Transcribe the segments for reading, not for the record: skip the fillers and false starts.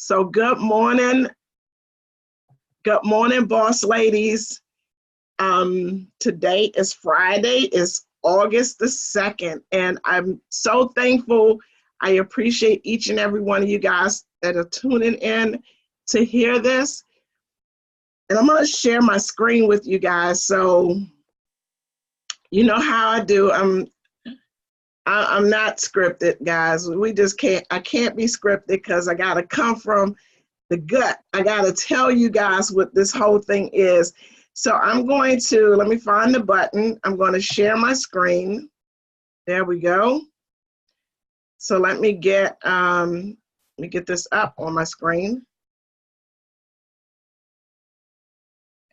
So good morning, boss ladies. Today is Friday, it's August the 2nd, and I'm so thankful. I appreciate each and every one of you guys that are tuning in to hear this. And I'm gonna share my screen with you guys. So you know how I do. I'm not scripted, guys. I can't be scripted because I gotta come from the gut. I gotta tell you guys what this whole thing is. So I'm going to, let me find the button. I'm going to share my screen. There we go. So let me get this up on my screen.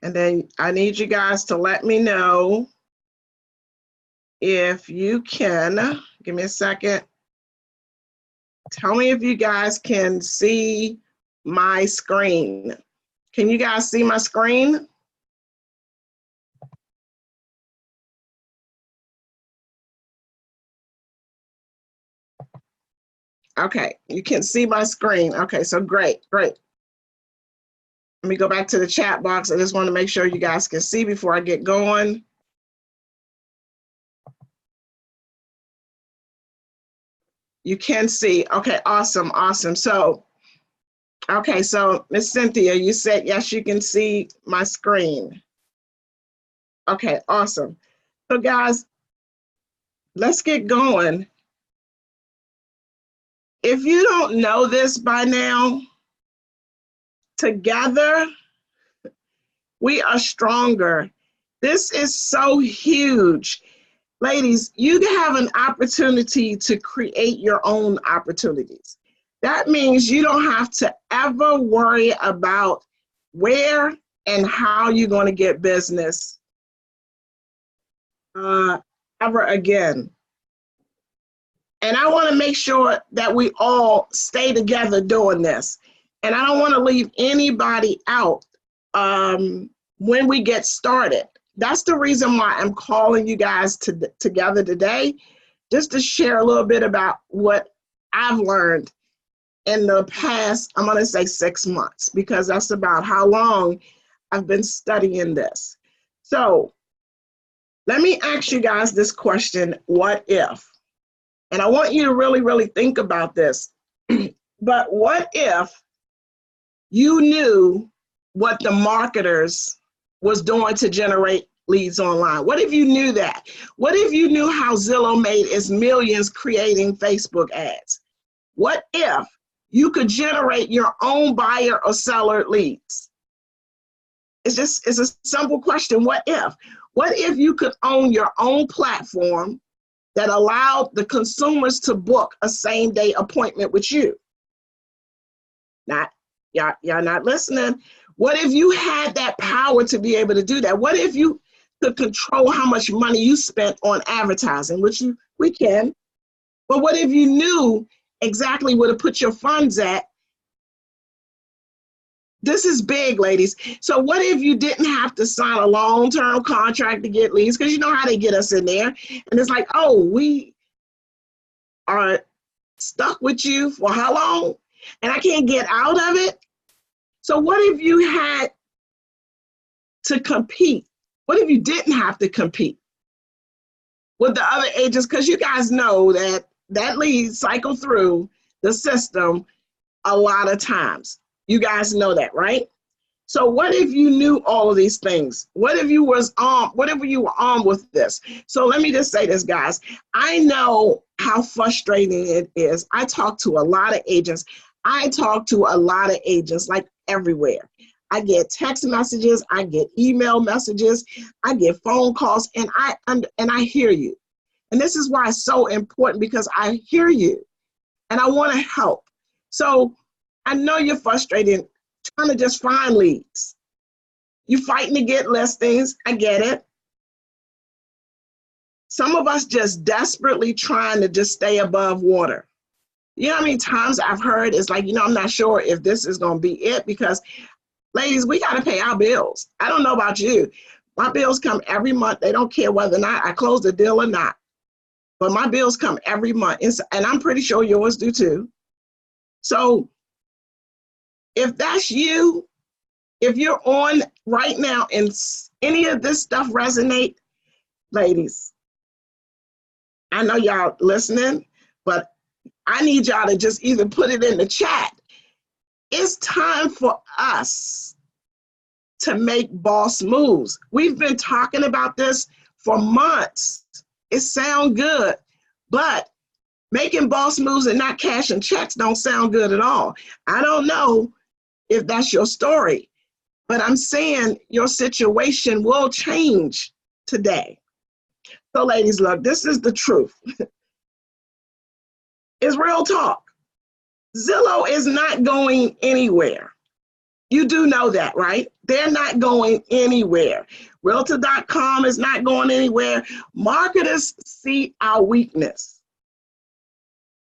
And then I need you guys to let me know if you can, give me a second. Tell me if you guys can see my screen. Can you guys see my screen? Okay, you can see my screen. Okay, so great. Let me go back to the chat box. I just want to make sure you guys can see before I get going. You can see. Okay, awesome. So, okay, so Miss Cynthia, you said yes, you can see my screen. Okay, awesome. So guys, let's get going. If you don't know this by now, together we are stronger. This is so huge. Ladies, you have an opportunity to create your own opportunities. That means you don't have to ever worry about where and how you're going to get business ever again. And I want to make sure that we all stay together doing this. And I don't want to leave anybody out when we get started. That's the reason why I'm calling you guys together today, just to share a little bit about what I've learned in the past, I'm gonna say 6 months, because that's about how long I've been studying this. So let me ask you guys this question, what if? And I want you to really, really think about this. But what if you knew what the marketers was doing to generate leads online? What if you knew that? What if you knew how Zillow made its millions creating Facebook ads? What if you could generate your own buyer or seller leads? It's a simple question. What if? What if you could own your own platform that allowed the consumers to book a same-day appointment with you? Y'all not listening. What if you had that power to be able to do that? What if you could control how much money you spent on advertising, which we can, but what if you knew exactly where to put your funds at? This is big, ladies. So what if you didn't have to sign a long-term contract to get leads? Because you know how they get us in there. And it's like, oh, we are stuck with you for how long? And I can't get out of it. So what if you had to compete? What if you didn't have to compete with the other agents? Because you guys know that lead cycle through the system a lot of times. You guys know that, right? So what if you knew all of these things? What if you were on with this? So let me just say this, guys. I know how frustrating it is. I talk to a lot of agents. Like everywhere. I get text messages, I get email messages, I get phone calls, and I hear you. And this is why it's so important, because I hear you and I want to help. So I know you're frustrated trying to just find leads. You're fighting to get listings. I get it. Some of us just desperately trying to just stay above water. You know how many times I've heard it's like, I'm not sure if this is going to be it, because ladies, we got to pay our bills. I don't know about you. My bills come every month. They don't care whether or not I close the deal or not. But my bills come every month. And I'm pretty sure yours do too. So If that's you, if you're on right now and any of this stuff resonate, ladies, I know y'all listening, but I need y'all to just either put it in the chat. It's time for us to make boss moves. We've been talking about this for months. It sounds good, but making boss moves and not cashing checks don't sound good at all. I don't know if that's your story, but I'm saying your situation will change today. So ladies, look, this is the truth. It's real talk. Zillow is not going anywhere. You do know that, right? They're not going anywhere. Realtor.com is not going anywhere. Marketers see our weakness.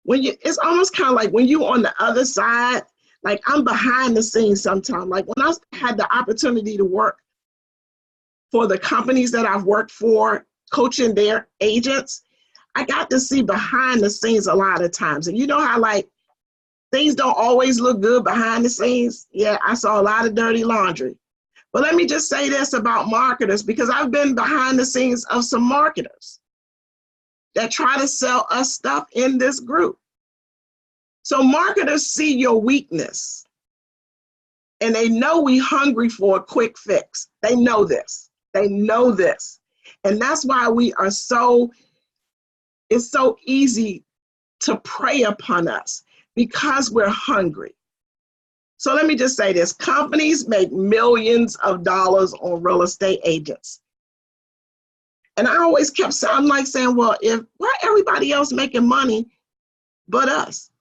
It's almost kind of like when you're on the other side, like I'm behind the scenes sometimes. Like when I had the opportunity to work for the companies that I've worked for, coaching their agents, I got to see behind the scenes a lot of times. And you know how like things don't always look good behind the scenes? Yeah, I saw a lot of dirty laundry. But let me just say this about marketers, because I've been behind the scenes of some marketers that try to sell us stuff in this group. So marketers see your weakness and they know we hungry for a quick fix. They know this. They know this. And that's why we are it's so easy to prey upon us because we're hungry. So let me just say this. Companies make millions of dollars on real estate agents. And I always kept saying, well, why everybody else making money but us?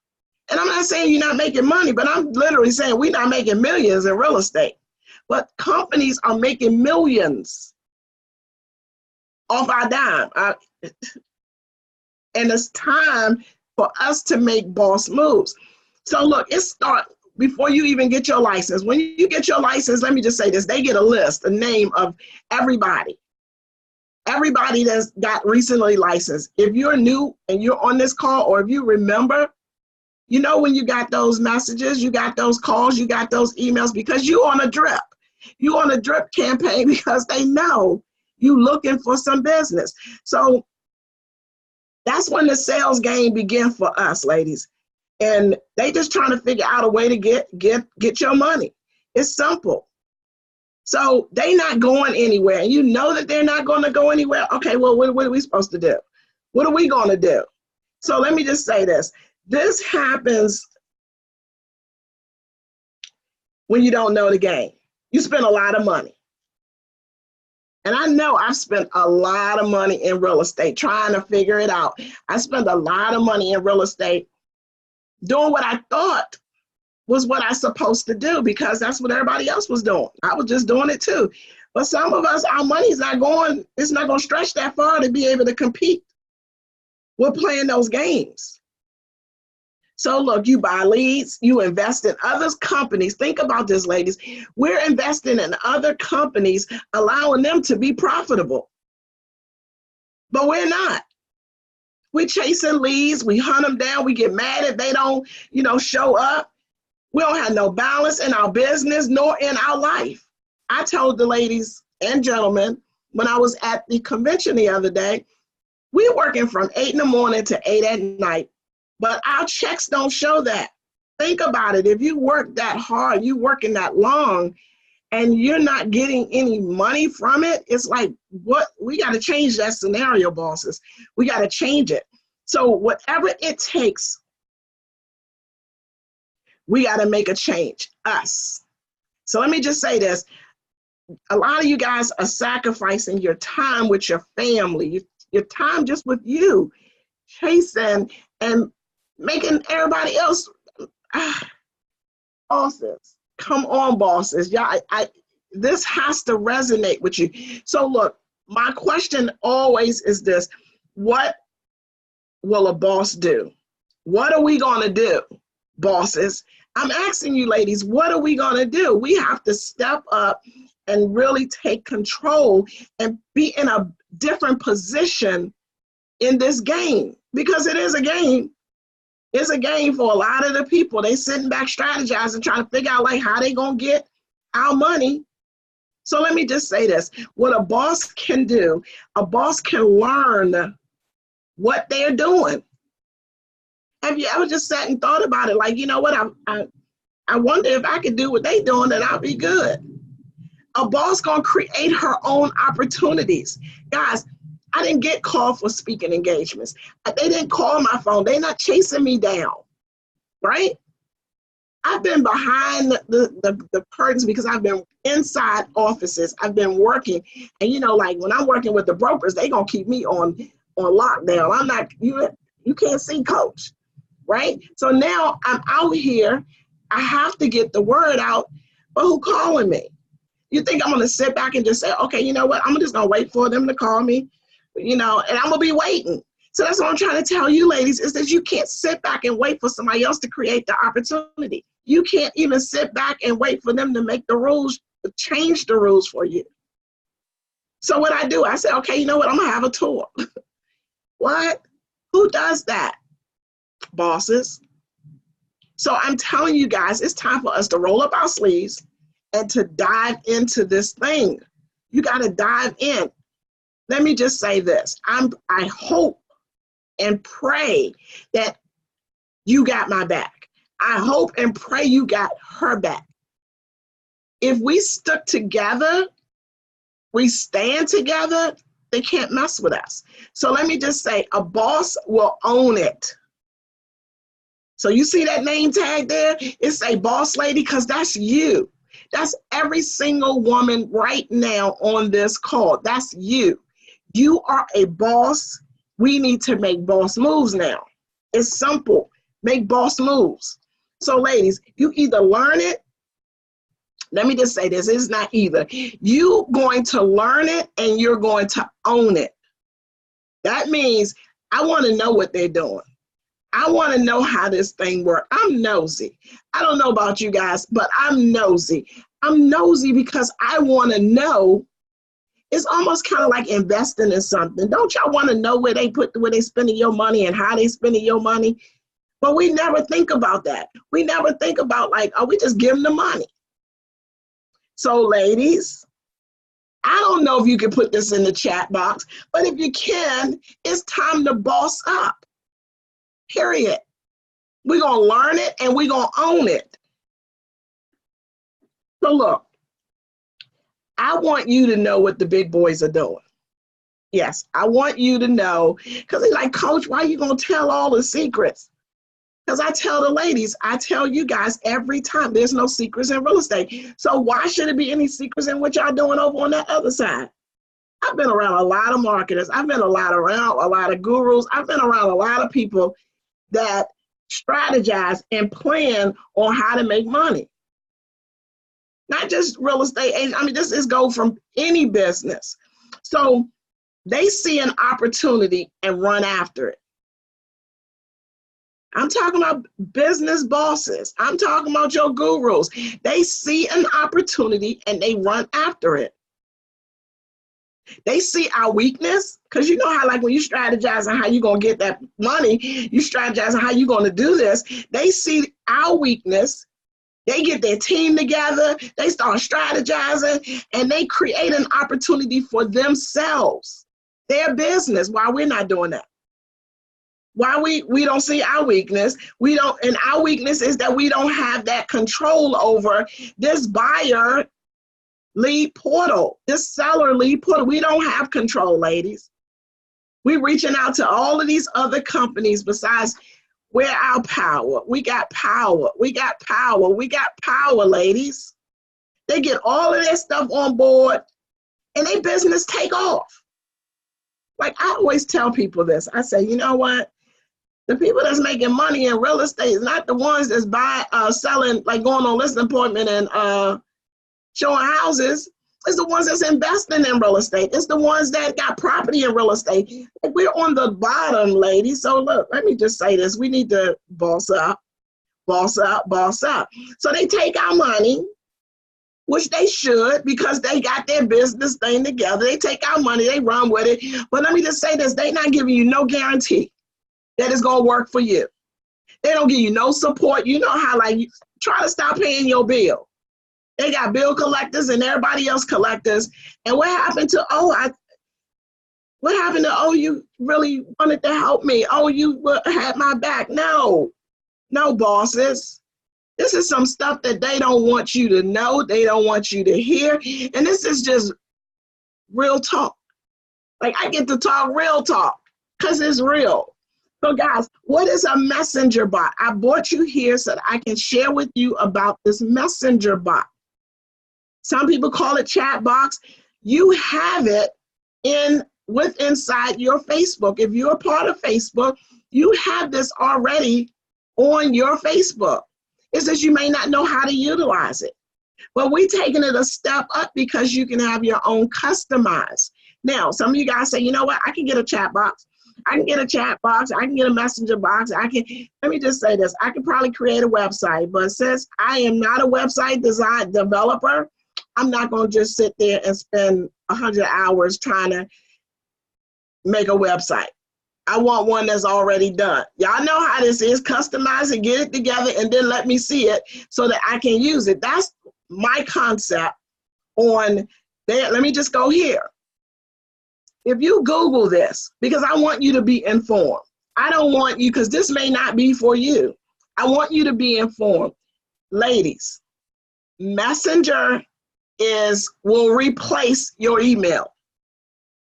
And I'm not saying you're not making money, but I'm literally saying we're not making millions in real estate. But companies are making millions off our dime. And it's time for us to make boss moves. So look, before you even get your license. When you get your license, let me just say this, they get a name of everybody that's got recently licensed. If you're new and you're on this call, or if you remember, you know when you got those messages, you got those calls, you got those emails, because you on a drip. You on a drip campaign because they know you looking for some business. So that's when the sales game begin for us, ladies. And they just trying to figure out a way to get your money. It's simple. So they not going anywhere. And you know that they're not going to go anywhere. Okay, well, what are we supposed to do? What are we going to do? So let me just say this. This happens when you don't know the game. You spend a lot of money. And I know I've spent a lot of money in real estate trying to figure it out. I spent a lot of money in real estate doing what I thought was what I was supposed to do because that's what everybody else was doing. I was just doing it too. But some of us, our money's not going, it's not going to stretch that far to be able to compete. We're playing those games. So look, you buy leads, you invest in other companies. Think about this, ladies. We're investing in other companies, allowing them to be profitable. But we're not. We're chasing leads, we hunt them down, we get mad if they don't, show up. We don't have no balance in our business nor in our life. I told the ladies and gentlemen when I was at the convention the other day, we're working from 8 in the morning to 8 at night. But our checks don't show that. Think about it. If you work that hard, you working that long, and you're not getting any money from it, it's like, what? We got to change that scenario, bosses. We got to change it. So whatever it takes, we got to make a change, us. So let me just say this. A lot of you guys are sacrificing your time with your family, your time just with you, chasing and making everybody else bosses. Come on, bosses. Y'all, this has to resonate with you. So look, my question always is this: what will a boss do? What are we going to do, bosses? I'm asking you, ladies, what are we going to do? We have to step up and really take control and be in a different position in this game, because it is a game. It's a game for a lot of the people. They sitting back strategizing, trying to figure out like how they gonna get our money. So let me just say this. What a boss can do, a boss can learn what they're doing. Have you ever just sat and thought about it? Like, you know what, I wonder if I could do what they doing, and I'll be good. A boss gonna create her own opportunities. Guys, I didn't get called for speaking engagements. They didn't call my phone. They're not chasing me down, right? I've been behind the curtains because I've been inside offices. I've been working. And you know, like when I'm working with the brokers, they gonna keep me on lockdown. I'm not, you can't see coach, right? So now I'm out here. I have to get the word out, but who calling me? You think I'm gonna sit back and just say, okay, you know what? I'm just gonna wait for them to call me, you know, and I'm gonna be waiting. So that's what I'm trying to tell you, ladies, is that you can't sit back and wait for somebody else to create the opportunity. You can't even sit back and wait for them to make the rules, change the rules for you. So what I do, I say, okay, you know what? I'm gonna have a tour. What? Who does that? Bosses. So I'm telling you guys, it's time for us to roll up our sleeves and to dive into this thing. You got to dive in. Let me just say this. I hope and pray that you got my back. I hope and pray you got her back. If we stuck together, we stand together, they can't mess with us. So let me just say, a boss will own it. So you see that name tag there? It's a boss lady, because that's you. That's every single woman right now on this call. That's you. You are a boss. We need to make boss moves now. It's simple. Make boss moves. So ladies, you either learn it. Let me just say this, it's not either. You're going to learn it and you're going to own it. That means I want to know what they're doing. I want to know how this thing works. I'm nosy. I don't know about you guys, but I'm nosy. I'm nosy because I want to know. It's almost kind of like investing in something. Don't y'all want to know where they spending your money and how they spending your money? But we never think about that. We never think about like, oh, we just give them the money. So ladies, I don't know if you can put this in the chat box, but if you can, it's time to boss up. Period. We're going to learn it and we're going to own it. So look, I want you to know what the big boys are doing. Yes, I want you to know, because they're like, Coach, why are you going to tell all the secrets? Because I tell the ladies, I tell you guys every time, there's no secrets in real estate. So why should it be any secrets in what y'all doing over on that other side? I've been around a lot of marketers. I've been around a lot of gurus. I've been around a lot of people that strategize and plan on how to make money. Not just real estate. I mean, this goes from any business. So they see an opportunity and run after it. I'm talking about business bosses. I'm talking about your gurus. They see an opportunity and they run after it. They see our weakness, because you know how like when you strategize on how you're going to get that money, you strategize on how you're going to do this. They see our weakness. They get their team together. They start strategizing and they create an opportunity for themselves, their business, while we're not doing that. Why we don't see our weakness. And our weakness is that we don't have that control over this buyer lead portal, this seller lead portal. We don't have control, ladies. We're reaching out to all of these other companies besides we're our power. We got power. We got power. We got power, ladies. They get all of their stuff on board and their business take off. Like I always tell people this. I say, you know what? The people that's making money in real estate is not the ones that's selling, like going on listing appointment and showing houses. It's the ones that's investing in real estate. It's the ones that got property in real estate. Like we're on the bottom, ladies. So look, let me just say this. We need to boss up, boss up, boss up. So they take our money, which they should because they got their business thing together. They take our money, they run with it. But let me just say this. They're not giving you no guarantee that it's going to work for you. They don't give you no support. You know how like you try to stop paying your bill. They got bill collectors and everybody else collectors. And what happened to, you really wanted to help me. Oh, you had my back. No, bosses. This is some stuff that they don't want you to know. They don't want you to hear. And this is just real talk. Like I get to talk real talk because it's real. So guys, what is a messenger bot? I brought you here so that I can share with you about this messenger bot. Some people call it chat box. You have it inside your Facebook. If you're a part of Facebook, you have this already on your Facebook. It's just you may not know how to utilize it. But we're taking it a step up because you can have your own customized. Now, some of you guys say, you know what, I can get a chat box. I can get a chat box. I can get a messenger box. Let me just say this. I can probably create a website, but since I am not a website design developer, I'm not going to just sit there and spend 100 hours trying to make a website. I want one that's already done. Y'all know how this is. Customize it, get it together, and then let me see it so that I can use it. That's my concept on there. Let me just go here. If you Google this, because I want you to be informed. I don't want you, because this may not be for you. I want you to be informed. Ladies, Messenger will replace your email.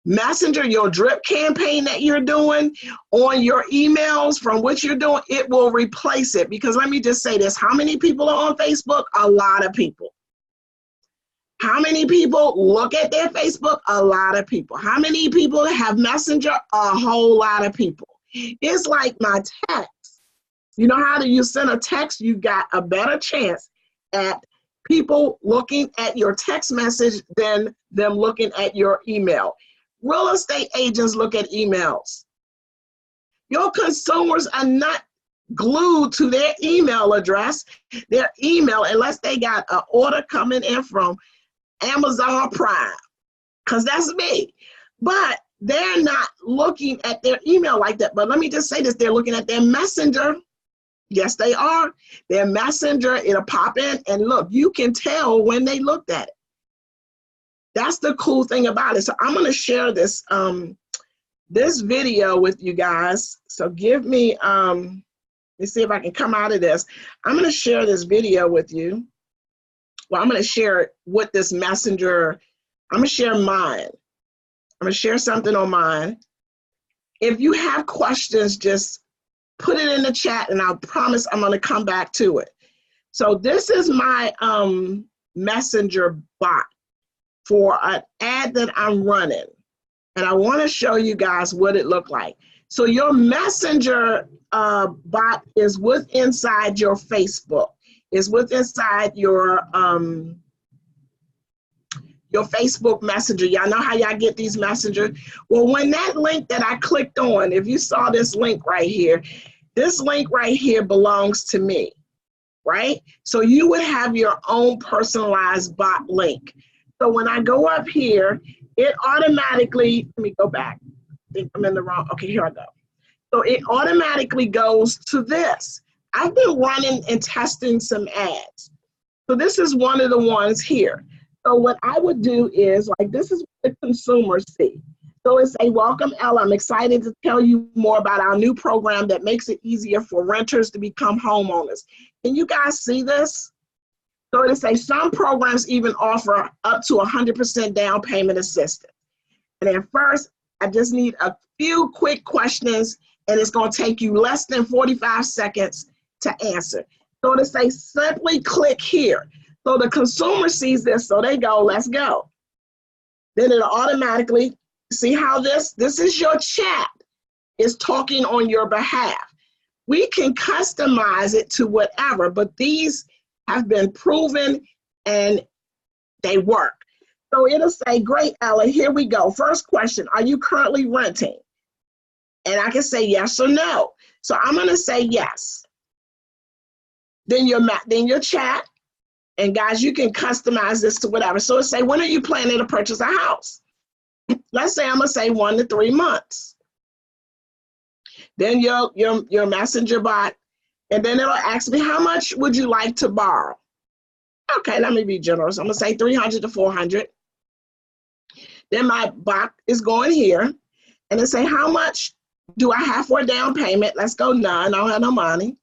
Messenger, your drip campaign that you're doing on your emails from what you're doing, it will replace it. Because let me just say this, how many people are on Facebook? A lot of people. How many people look at their Facebook? A lot of people. How many people have Messenger? A whole lot of people. It's like my text. You know how you send a text? You got a better chance at people looking at your text message than them looking at your email. Real estate agents look at emails. Your consumers are not glued to their email address, their email, unless they got an order coming in from Amazon Prime, because that's me. But they're not looking at their email like that. But let me just say this, they're looking at their messenger. Yes, they are. Their messenger, it'll pop in, and look, you can tell when they looked at it. That's the cool thing about it. So I'm going to share this this video with you guys. So give me, let's see if I can come out of this. I'm going to share this video with you. Well, I'm going to share what this messenger, I'm going to share mine. I'm going to share something on mine. If you have questions, just put it in the chat and I promise I'm going to come back to it. So this is my messenger bot for an ad that I'm running. And I want to show you guys what it looked like. So your messenger bot is inside your Facebook. Is inside your Facebook Messenger. Y'all know how y'all get these messengers? Well, when that link that I clicked on, if you saw this link right here, this link right here belongs to me, right? So you would have your own personalized bot link. So when I go up here, it automatically, let me go back. I think I'm in the wrong, okay, here I go. So it automatically goes to this. I've been running and testing some ads. So this is one of the ones here. So what I would do is, like, this is what the consumers see. So it's a welcome, Ella. I'm excited to tell you more about our new program that makes it easier for renters to become homeowners. Can you guys see this? So it say some programs even offer up to 100% down payment assistance. And at first, I just need a few quick questions, and it's going to take you less than 45 seconds to answer. So to say, simply click here. So the consumer sees this, so they go, let's go. Then it'll automatically, see how this is your chat, is talking on your behalf. We can customize it to whatever, but these have been proven and they work. So it'll say, great, Ella, here we go. First question, are you currently renting? And I can say yes or no. So I'm gonna say yes. Then your chat, and guys, you can customize this to whatever. So say, when are you planning to purchase a house? Let's say I'm gonna say 1 to 3 months. Then your messenger bot And then it'll ask me, how much would you like to borrow? Okay, let me be generous. I'm gonna say 300 to 400. Then my box is going here, and it say, how much do I have for a down payment? Let's go none, I don't have no money.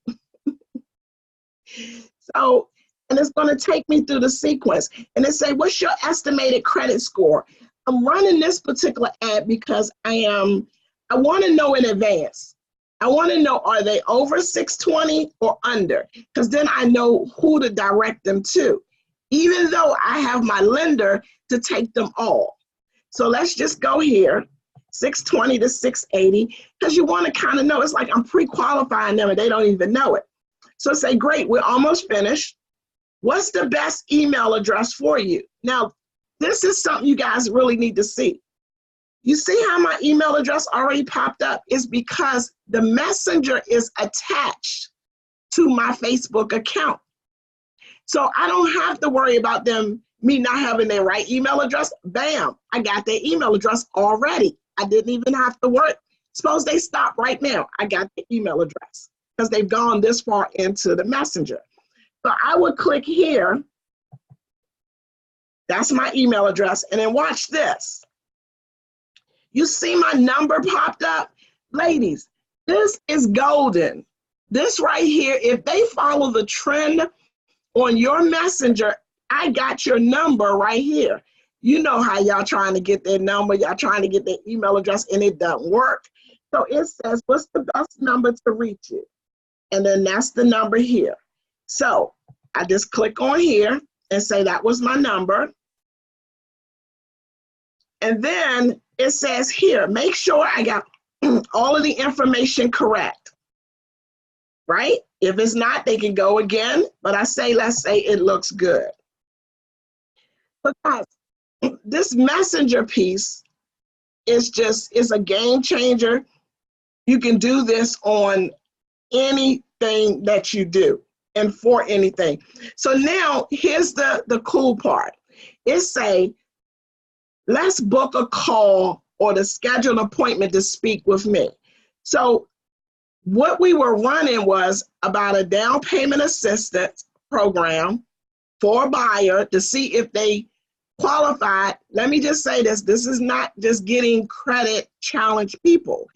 So, and it's gonna take me through the sequence. And it say, what's your estimated credit score? I'm running this particular ad because I wanna know in advance. I wanna know, are they over 620 or under? Because then I know who to direct them to, even though I have my lender to take them all. So let's just go here, 620 to 680, because you want to kind of know. It's like I'm pre-qualifying them and they don't even know it. So say, great, we're almost finished. What's the best email address for you? Now, this is something you guys really need to see. You see how my email address already popped up? It's because the messenger is attached to my Facebook account. So I don't have to worry about me not having their right email address. Bam, I got their email address already. I didn't even have to work. Suppose they stop right now. I got the email address because they've gone this far into the messenger. So I would click here. That's my email address. And then watch this. You see my number popped up? Ladies, this is golden. This right here, if they follow the trend on your messenger, I got your number right here. You know how y'all trying to get their number, y'all trying to get their email address, and it doesn't work. So it says, what's the best number to reach you? And then that's the number here. So I just click on here and say that was my number. And then it says here, make sure I got all of the information correct, right? If it's not, they can go again, but I say, let's say it looks good. Because this messenger piece is a game changer. You can do this on anything that you do and for anything. So now here's the cool part. It say, let's book a call or to schedule an appointment to speak with me. So what we were running was about a down payment assistance program for a buyer to see if they qualified. Let me just say this is not just getting credit challenged people.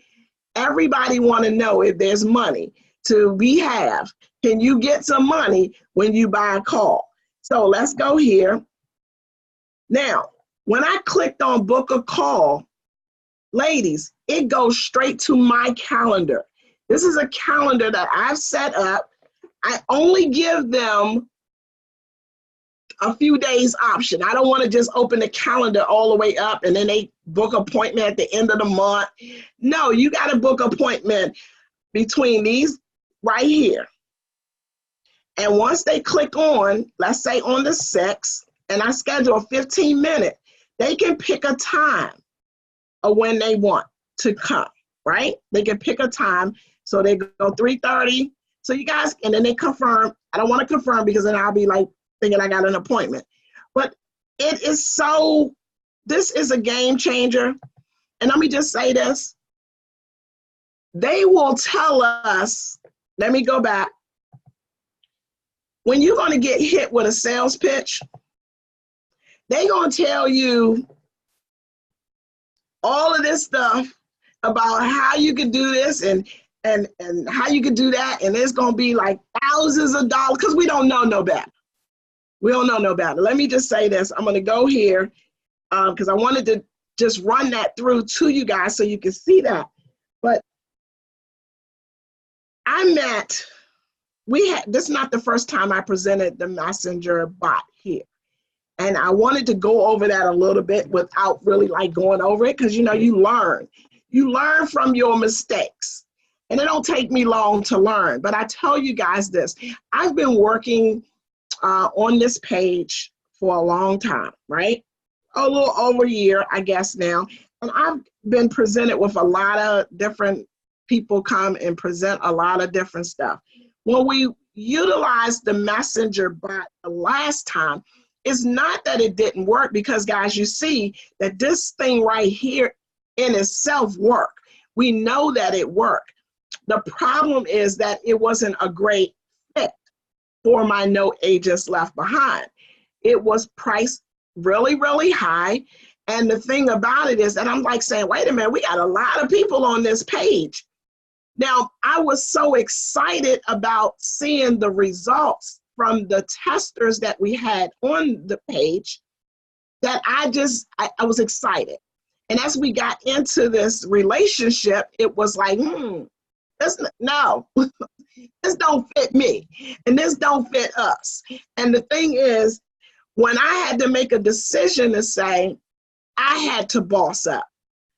Everybody want to know if there's money to be have. Can you get some money when you buy a call? So let's go here. Now, when I clicked on book a call, ladies, it goes straight to my calendar. This is a calendar that I've set up. I only give them a few days option. I don't want to just open the calendar all the way up and then they book appointment at the end of the month. No, you got to book appointment between these right here. And once they click on, let's say on the 6th, and I schedule a 15-minute, they can pick a time of when they want to come, right? They can pick a time. So they go 3:30. So you guys, and then they confirm. I don't want to confirm because then I'll be like thinking I got an appointment. But it is so, this is a game changer. And let me just say this. They will tell us, let me go back. When you're going to get hit with a sales pitch, they're going to tell you all of this stuff about how you can do this and how you can do that. And it's going to be like thousands of dollars because we don't know no better. We don't know no better. Let me just say this. I'm going to go here because I wanted to just run that through to you guys so you can see that. But this is not the first time I presented the messenger bot here. And I wanted to go over that a little bit without really like going over it because, you know, you learn. You learn from your mistakes. And it don't take me long to learn. But I tell you guys this. I've been working on this page for a long time, right? A little over a year, I guess now. And I've been presented with a lot of different people come and present a lot of different stuff. When we utilized the messenger bot the last time, it's not that it didn't work because, guys, you see that this thing right here in itself worked. We know that it worked. The problem is that it wasn't a great fit for my No Agents Left Behind. It was priced really, really high. And the thing about it is that I'm like saying, wait a minute, we got a lot of people on this page. Now, I was so excited about seeing the results from the testers that we had on the page that I was excited. And as we got into this relationship, it was like, no, this don't fit me, and this don't fit us. And the thing is, when I had to make a decision to say, I had to boss up,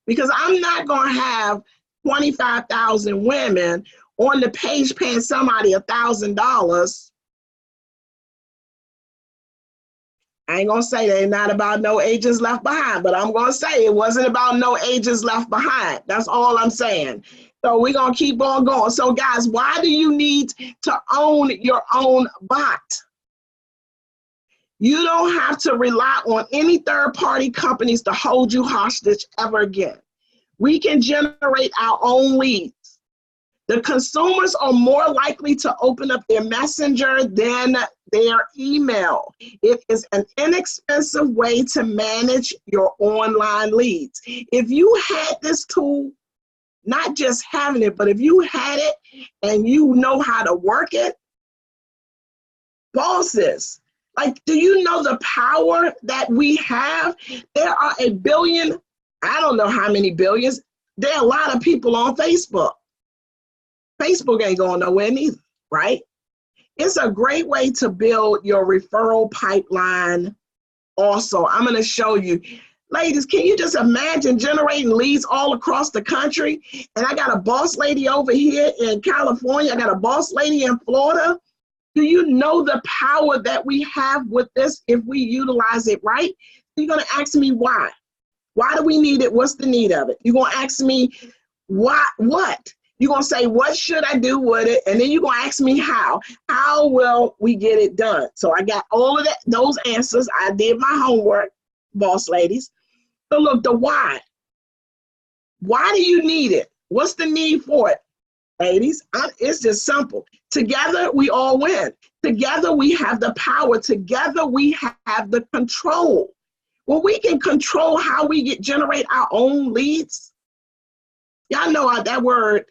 because I'm not going to have 25,000 women on the page paying somebody $1,000. I ain't gonna say they're not about No Agents Left Behind, but I'm gonna say it wasn't about No Agents Left Behind. That's all I'm saying. So we're gonna keep on going. So guys, why do you need to own your own bot? You don't have to rely on any third-party companies to hold you hostage ever again. We can generate our own leads. The consumers are more likely to open up their messenger than their email. It is an inexpensive way to manage your online leads. If you had this tool, not just having it, but if you had it and you know how to work it, bosses, like, do you know the power that we have? There are a billion, I don't know how many billions, there are a lot of people on Facebook. Facebook ain't going nowhere neither, right? It's a great way to build your referral pipeline. Also, I'm going to show you. Ladies, can you just imagine generating leads all across the country? And I got a boss lady over here in California. I got a boss lady in Florida. Do you know the power that we have with this if we utilize it right? You're going to ask me why. Why do we need it? What's the need of it? You're going to ask me why, what? You're going to say, what should I do with it? And then you're going to ask me how. How will we get it done? So I got all of that, those answers. I did my homework, boss ladies. So look, the why. Why do you need it? What's the need for it? Ladies, it's just simple. Together, we all win. Together, we have the power. Together, we have the control. When we can control how we generate our own leads, y'all know that word,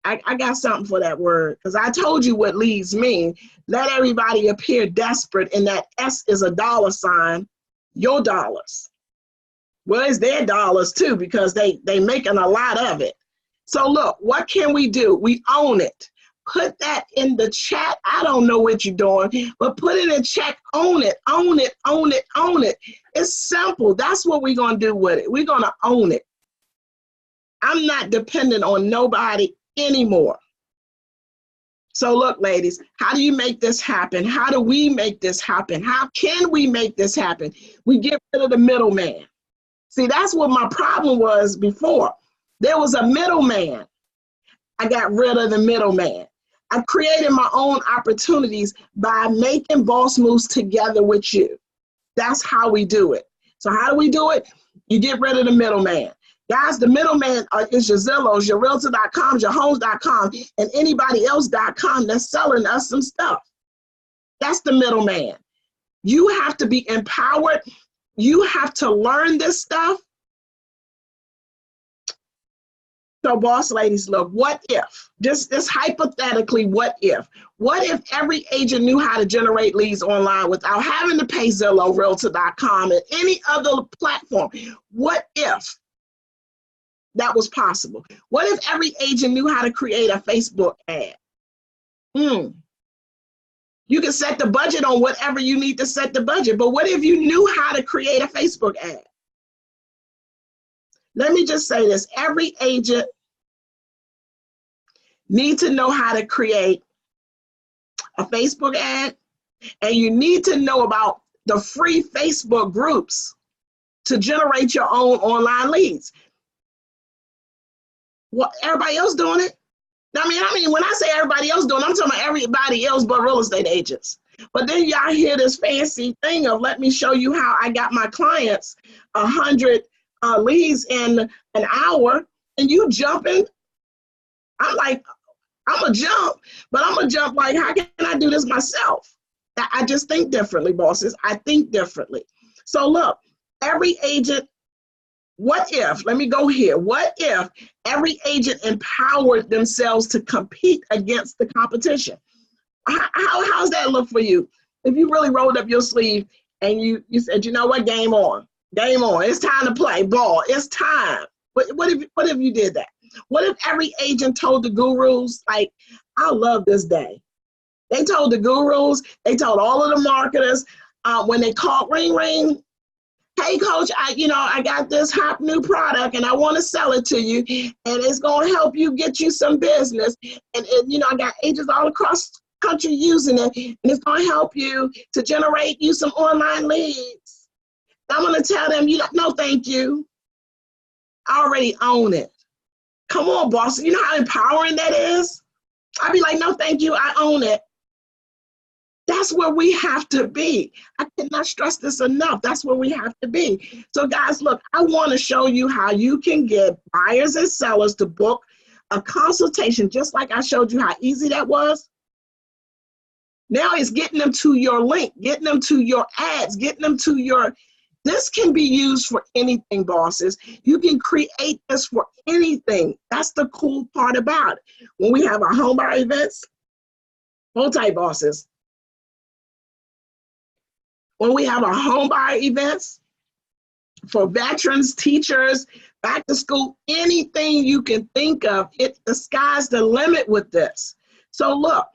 I got something for that word, because I told you what leads mean. Let everybody appear desperate, and that S is a dollar sign, your dollars. Well, it's their dollars too, because they making a lot of it. So look, what can we do? We own it. Put that in the chat. I don't know what you're doing, but put it in chat. Own it, own it, own it, own it. It's simple. That's what we're going to do with it. We're going to own it. I'm not dependent on nobody anymore. So look, ladies, how do you make this happen? How do we make this happen? How can we make this happen? We get rid of the middleman. See, that's what my problem was before. There was a middleman. I got rid of the middleman. I created my own opportunities by making boss moves together with you. That's how we do it. So how do we do it? You get rid of the middleman. Guys, the middleman is your Zillows, your Realtor.com, your Homes.com, and anybody else.com that's selling us some stuff. That's the middleman. You have to be empowered. You have to learn this stuff. So boss ladies, look, what if, just hypothetically, what if? What if every agent knew how to generate leads online without having to pay Zillow, Realtor.com, and any other platform? What if that was possible? What if every agent knew how to create a Facebook ad? You can set the budget on whatever you need to set the budget, but what if you knew how to create a Facebook ad? Let me just say this, every agent needs to know how to create a Facebook ad, and you need to know about the free Facebook groups to generate your own online leads. What, everybody else doing it? I mean, when I say everybody else doing it, I'm talking about everybody else but real estate agents. But then y'all hear this fancy thing of, let me show you how I got my clients 100 leads in an hour, and you jumping. I'm like, I'm gonna jump, but I'm gonna jump like, how can I do this myself? I just think differently, bosses. I think differently. So look, every agent, what if, let me go here, what if every agent empowered themselves to compete against the competition? How's that look for you? If you really rolled up your sleeve and you said, you know what, game on, it's time to play ball, it's time. What if you did that? What if every agent told the gurus, like, I love this day. They told the gurus, they told all of the marketers, when they called ring, ring, hey coach, I got this hot new product and I want to sell it to you, and it's going to help you get you some business. And I got agents all across the country using it, and it's going to help you to generate you some online leads. I'm going to tell them, no, thank you. I already own it. Come on, boss. You know how empowering that is? I'd be like, no, thank you. I own it. That's where we have to be. I cannot stress this enough. That's where we have to be. So guys, look, I want to show you how you can get buyers and sellers to book a consultation, just like I showed you how easy that was. Now it's getting them to your link, getting them to your ads, getting them to your, this can be used for anything, bosses. You can create this for anything. That's the cool part about it. When we have our home buyer events, hold tight, bosses. When we have our home buyer events for veterans, teachers, back to school, anything you can think of, the sky's the limit with this. So look,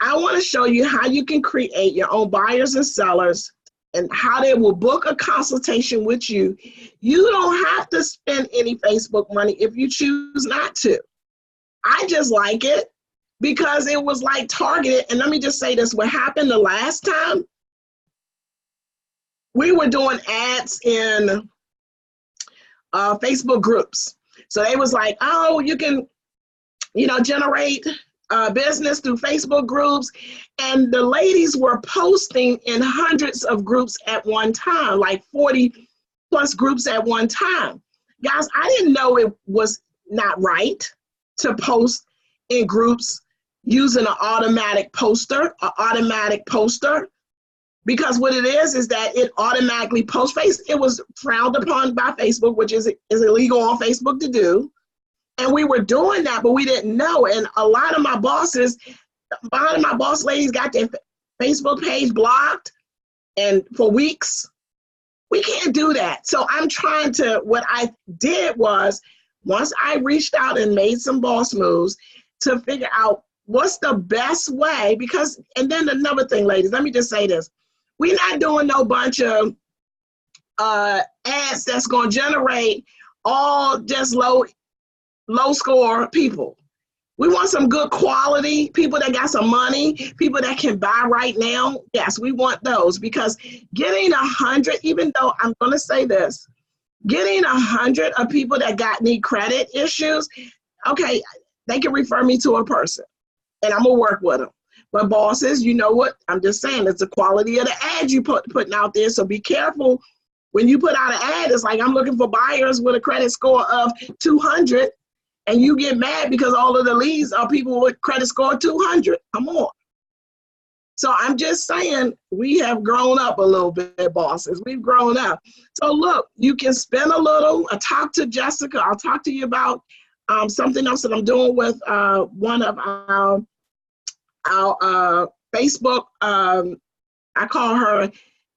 I want to show you how you can create your own buyers and sellers and how they will book a consultation with you. You don't have to spend any Facebook money if you choose not to. I just like it because it was like targeted. And let me just say this, what happened the last time, we were doing ads in Facebook groups. So they was like, oh, you can, generate business through Facebook groups. And the ladies were posting in hundreds of groups at one time, like 40 plus groups at one time. Guys, I didn't know it was not right to post in groups using an automatic poster, because what it is that it automatically posts. It was frowned upon by Facebook, which is illegal on Facebook to do. And we were doing that, but we didn't know. And a lot of my boss ladies got their Facebook page blocked, and for weeks. We can't do that. So I'm trying to, what I did was, once I reached out and made some boss moves to figure out what's the best way, because, and then another thing, ladies, let me just say this. We're not doing no bunch of ads that's going to generate all just low score people. We want some good quality people that got some money, people that can buy right now. Yes, we want those, because getting 100, even though I'm going to say this, getting 100 of people that need credit issues, okay, they can refer me to a person and I'm going to work with them. But bosses, you know what? I'm just saying, it's the quality of the ad you putting out there. So be careful when you put out an ad. It's like, I'm looking for buyers with a credit score of 200, and you get mad because all of the leads are people with credit score 200. Come on. So I'm just saying, we have grown up a little bit, bosses. We've grown up. So look, you can spend a little. I talked to Jessica. I'll talk to you about something else that I'm doing with one of our Facebook, I call her,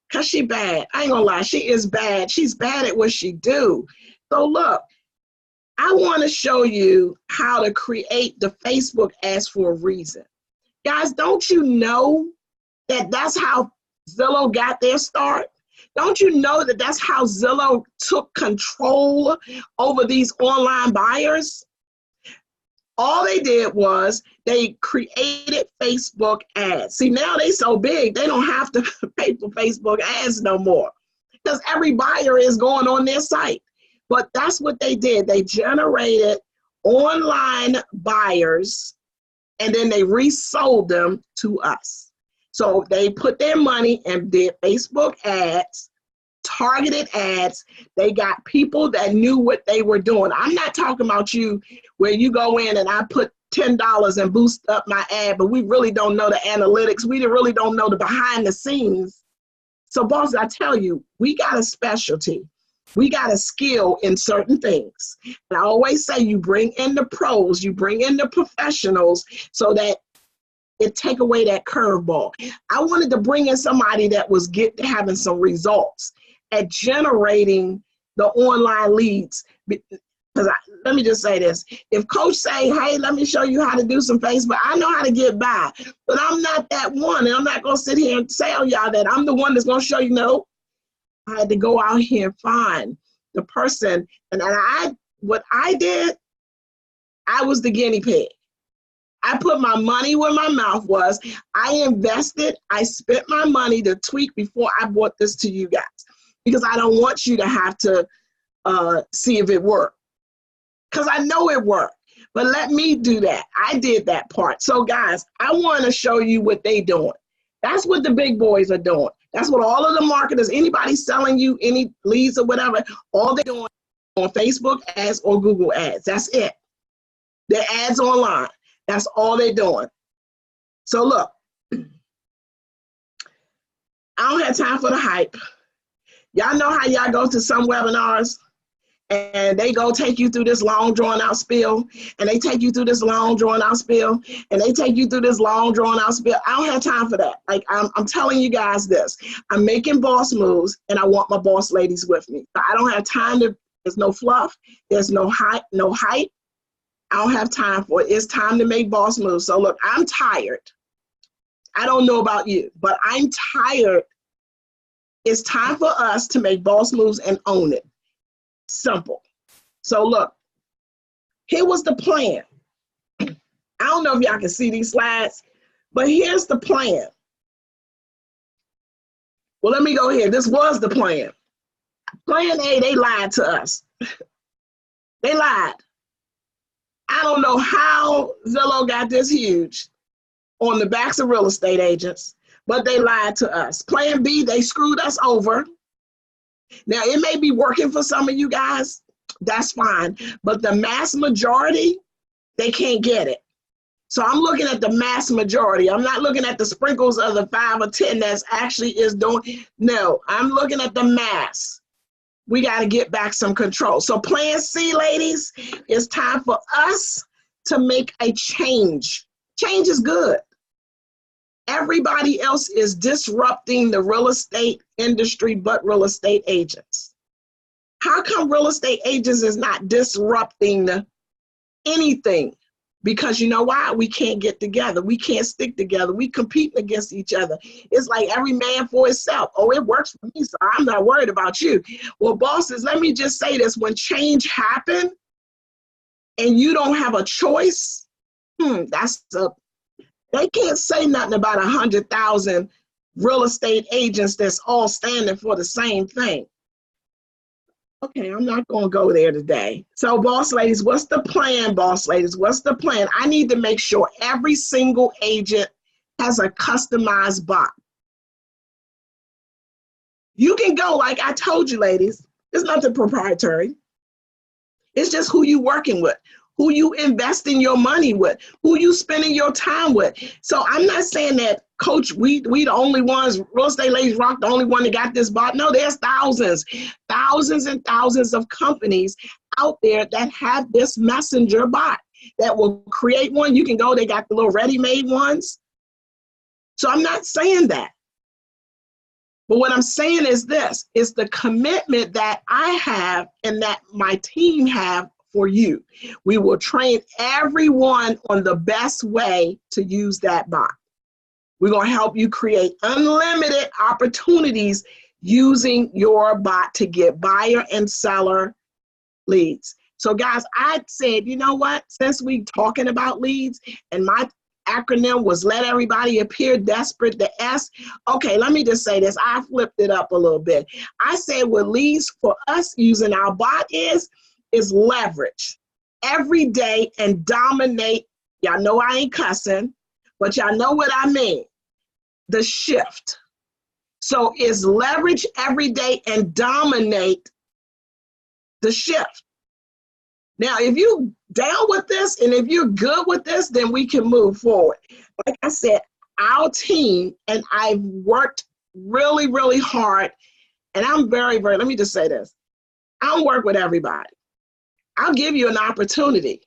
because she bad. I ain't gonna lie, she is bad. She's bad at what she do. So look, I wanna show you how to create the Facebook ads for a reason. Guys, don't you know that that's how Zillow got their start? Don't you know that that's how Zillow took control over these online buyers? All they did was they created Facebook ads. See, now they so big, they don't have to pay for Facebook ads no more, because every buyer is going on their site. But that's what they did. They generated online buyers, and then they resold them to us. So they put their money and did Facebook ads, targeted ads. They got people that knew what they were doing. I'm not talking about you where you go in and I put $10 and boost up my ad, but we really don't know the analytics. We really don't know the behind the scenes. So boss, I tell you, we got a specialty. We got a skill in certain things. And I always say you bring in the pros, you bring in the professionals so that it take away that curveball. I wanted to bring in somebody that was having some results at generating the online leads. Because let me just say this. If coach say, hey, let me show you how to do some Facebook, I know how to get by, but I'm not that one. And I'm not going to sit here and tell y'all that I'm the one that's going to show you. No, I had to go out here and find the person. And what I did, I was the guinea pig. I put my money where my mouth was. I invested. I spent my money to tweak before I brought this to you guys, because I don't want you to have to see if it worked, because I know it worked. But let me do that. I did that part. So guys, I want to show you what they doing. That's what the big boys are doing. That's what all of the marketers, anybody selling you any leads or whatever, all they're doing on Facebook ads or Google ads. That's it. Their ads online. That's all they're doing. So look, I don't have time for the hype. Y'all know how y'all go to some webinars and they go take you through this long drawn out spiel, and they take you through this long drawn out spiel, and they take you through this long drawn out spiel. I don't have time for that. Like I'm telling you guys this, I'm making boss moves and I want my boss ladies with me. I don't have time to, there's no fluff, there's no hype, I don't have time for it. It's time to make boss moves. So look, I'm tired. I don't know about you, but I'm tired. It's time for us to make boss moves and own it. Simple. So look, here was the plan. I don't know if y'all can see these slides, but here's the plan. Well, let me go here. This was the plan. Plan A, they lied to us. They lied. I don't know how Zillow got this huge on the backs of real estate agents, but they lied to us. Plan B, they screwed us over. Now, it may be working for some of you guys. That's fine. But the mass majority, they can't get it. So I'm looking at the mass majority. I'm not looking at the sprinkles of the 5 or 10 that's actually is doing. No, I'm looking at the mass. We got to get back some control. So plan C, ladies, it's time for us to make a change. Change is good. Everybody else is disrupting the real estate industry but real estate agents. How come real estate agents is not disrupting anything? Because you know why? We can't get together. We can't stick together. We compete against each other. It's like every man for himself. Oh, it works for me, so I'm not worried about you. Well, bosses, let me just say this. When change happens and you don't have a choice, they can't say nothing about 100,000 real estate agents that's all standing for the same thing. Okay, I'm not going to go there today. So boss ladies, what's the plan, boss ladies? What's the plan? I need to make sure every single agent has a customized bot. You can go, like I told you, ladies, there's nothing proprietary. It's just who you working with, who you investing your money with, who you spending your time with. So I'm not saying that, Coach, we the only ones, Real Estate Ladies Rock, the only one that got this bot. No, there's thousands and thousands of companies out there that have this messenger bot that will create one. You can go, they got the little ready-made ones. So I'm not saying that. But what I'm saying is this, is the commitment that I have and that my team have for you. We will train everyone on the best way to use that bot. We're going to help you create unlimited opportunities using your bot to get buyer and seller leads. So guys, I said, you know what? Since we talking about leads and my acronym was let everybody appear desperate, the S. Okay, let me just say this. I flipped it up a little bit. I said what leads for us using our bot is leverage every day and dominate. Y'all know I ain't cussing, but y'all know what I mean. The shift. So it's leverage every day and dominate the shift. Now, if you down with this and if you're good with this, then we can move forward. Like I said, our team and I've worked really, really hard. And I'm very, very, let me just say this. I don't work with everybody. I'll give you an opportunity.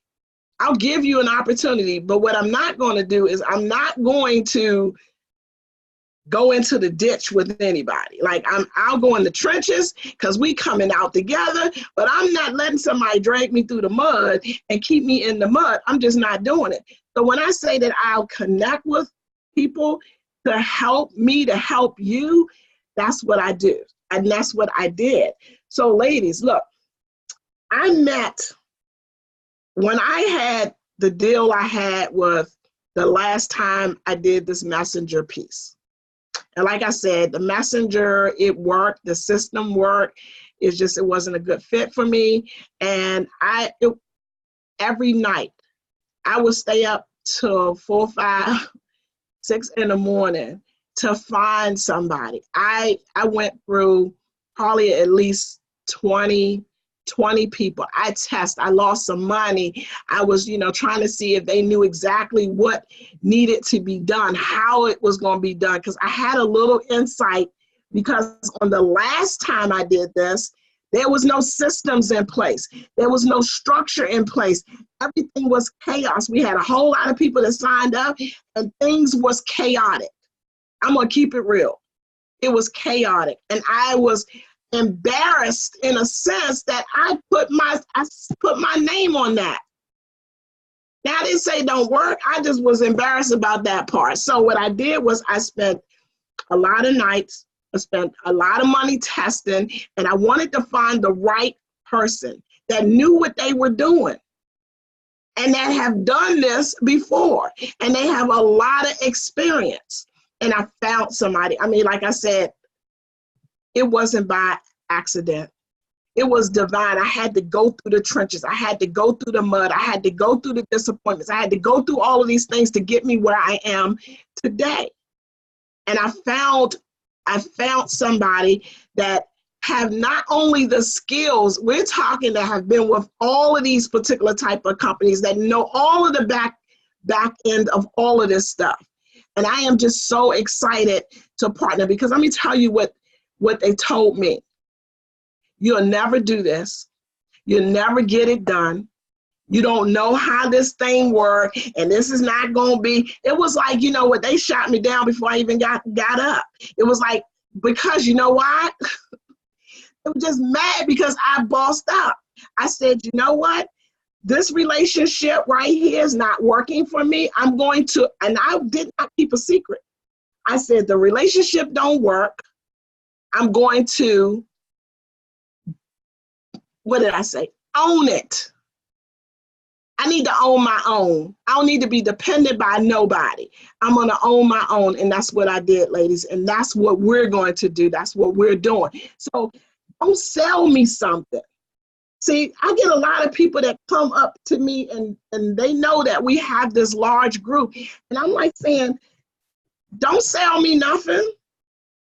I'll give you an opportunity. But what I'm not going to do is I'm not going to go into the ditch with anybody. Like I'll go in the trenches because we coming out together, but I'm not letting somebody drag me through the mud and keep me in the mud. I'm just not doing it. So when I say that I'll connect with people to help me, to help you, that's what I do. And that's what I did. So ladies, look, I met, when I had the deal I had with the last time I did this messenger piece. And like I said, the messenger, it worked, the system worked. It's just, it wasn't a good fit for me. And every night, I would stay up till 4, 5, 6 in the morning to find somebody. I went through probably at least 20 people. I lost some money. I was, trying to see if they knew exactly what needed to be done, how it was going to be done. Because I had a little insight, because on the last time I did this, there was no systems in place. There was no structure in place. Everything was chaos. We had a whole lot of people that signed up and things was chaotic. I'm going to keep it real. It was chaotic. And I was embarrassed in a sense that I put my name on that. Now, I didn't say don't work. I just was embarrassed about that part. So what I did was I spent a lot of nights, I spent a lot of money testing, and I wanted to find the right person that knew what they were doing and that have done this before, and they have a lot of experience. And I found somebody. I mean, like I said, it wasn't by accident. It was divine. I had to go through the trenches. I had to go through the mud. I had to go through the disappointments. I had to go through all of these things to get me where I am today. And I found somebody that have not only the skills, we're talking that have been with all of these particular type of companies that know all of the back end of all of this stuff. And I am just so excited to partner, because let me tell you what they told me. You'll never do this. You'll never get it done. You don't know how this thing works, and this is not going to be. It was like, they shot me down before I even got up. It was like, because you know why? They were just mad because I bossed up. I said, you know what? This relationship right here is not working for me. I'm going to, and I did not keep a secret. I said, the relationship don't work. I'm going to, what did I say? Own it. I need to own my own. I don't need to be dependent by nobody. I'm going to own my own. And that's what I did, ladies. And that's what we're going to do. That's what we're doing. So don't sell me something. See, I get a lot of people that come up to me and they know that we have this large group. And I'm like saying, don't sell me nothing.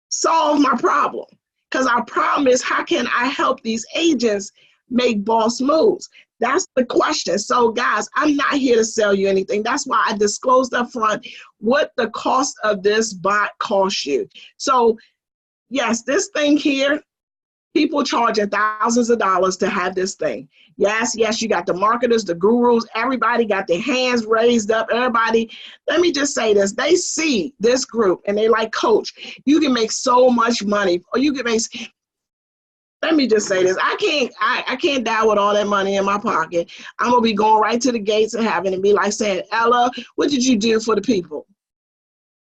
Solve my problem. Because our problem is, how can I help these agents make boss moves? That's the question. So guys, I'm not here to sell you anything. That's why I disclosed up front what the cost of this bot costs you. So yes, this thing here, people charging thousands of dollars to have this thing. Yes, you got the marketers, the gurus, everybody got their hands raised up. Everybody, let me just say this. They see this group and they like, coach, you can make so much money, or you can make, let me just say this. I can't die with all that money in my pocket. I'm going to be going right to the gates of heaven and be like saying, Ella, what did you do for the people?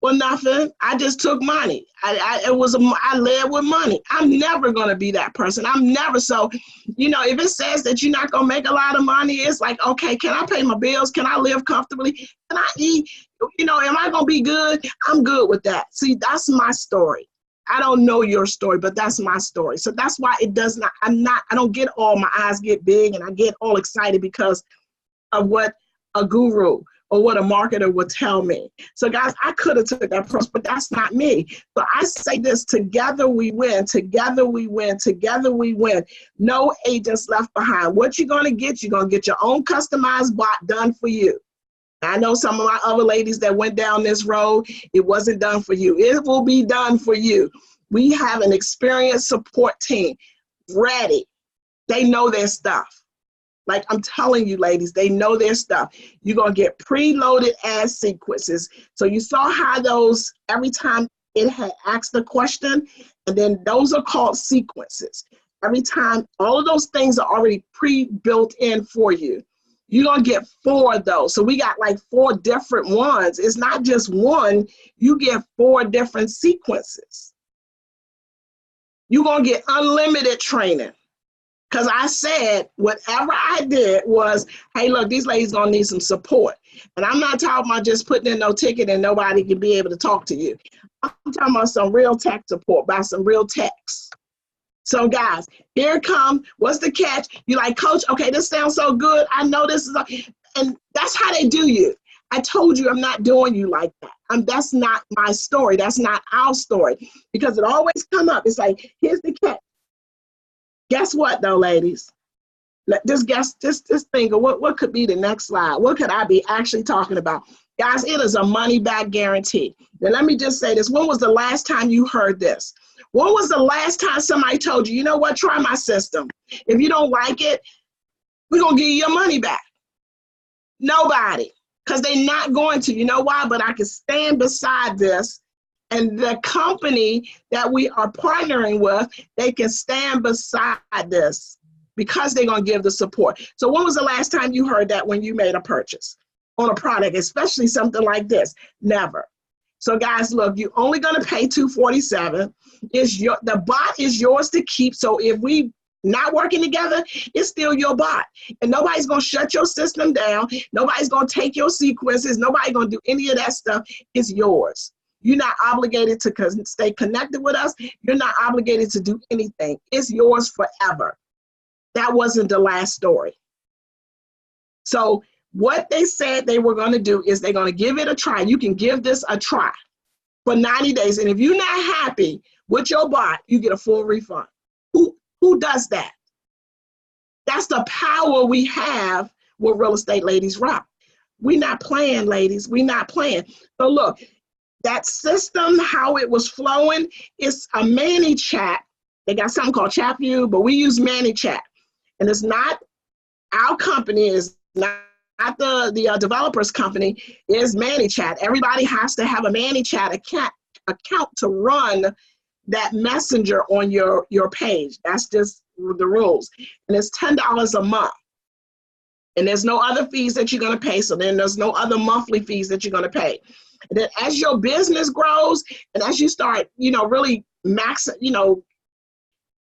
Well, nothing. I just took money. I led with money. I'm never going to be that person. I'm never. So, if it says that you're not going to make a lot of money, it's like, okay, can I pay my bills? Can I live comfortably? Can I eat? Am I going to be good? I'm good with that. See, that's my story. I don't know your story, but that's my story. So that's why I don't get my eyes get big and I get all excited because of what a guru, or what a marketer would tell me. So guys, I could have took that approach, but that's not me. So I say this: together we win, together we win, together we win. No agents left behind. What you're gonna get, you're gonna get your own customized bot done for you. I know some of my other ladies that went down this road, it wasn't done for you. It will be done for you. We have an experienced support team ready. They know their stuff. Like I'm telling you, ladies, they know their stuff. You're going to get preloaded ad sequences. So you saw how those, every time it had asked a question, and then those are called sequences. Every time, all of those things are already pre-built in for you. You're going to get 4 of those. So we got like 4 different ones. It's not just one. You get 4 different sequences. You're going to get unlimited training. Because I said, whatever I did was, hey, look, these ladies going to need some support. And I'm not talking about just putting in no ticket and nobody can be able to talk to you. I'm talking about some real tech support, by some real techs. So guys, here it comes. What's the catch? You're like, Coach, okay, this sounds so good. I know this is, and that's how they do you. I told you I'm not doing you like that. That's not my story. That's not our story. Because it always come up. It's like, here's the catch. Guess what though, ladies? Just think of what could be the next slide. What could I be actually talking about? Guys, it is a money back guarantee. Now let me just say this. When was the last time you heard this? When was the last time somebody told you, you know what, try my system. If you don't like it, we're going to give you your money back. Nobody, because they're not going to. You know why? But I can stand beside this, and the company that we are partnering with, they can stand beside this because they're going to give the support. So when was the last time you heard that when you made a purchase on a product, especially something like this? Never. So guys, look, you're only going to pay $247. The bot is yours to keep. So if we not working together, it's still your bot. And nobody's going to shut your system down. Nobody's going to take your sequences. Nobody's going to do any of that stuff. It's yours. You're not obligated to stay connected with us. You're not obligated to do anything. It's yours forever. That wasn't the last story. So what they said they were going to do is they're going to give it a try. You can give this a try for 90 days. And if you're not happy with your bot, you get a full refund. Who does that? That's the power we have with Real Estate Ladies Rock. We're not playing, ladies. We're not playing. So look, that system, how it was flowing, it's a ManyChat. They got something called ChatView, but we use ManyChat. And it's not our company, it's not the developer's company, is ManyChat. Everybody has to have a ManyChat account to run that messenger on your page. That's just the rules. And it's $10 a month. And there's no other fees that you're going to pay. So then there's no other monthly fees that you're going to pay. And then as your business grows and as you start, really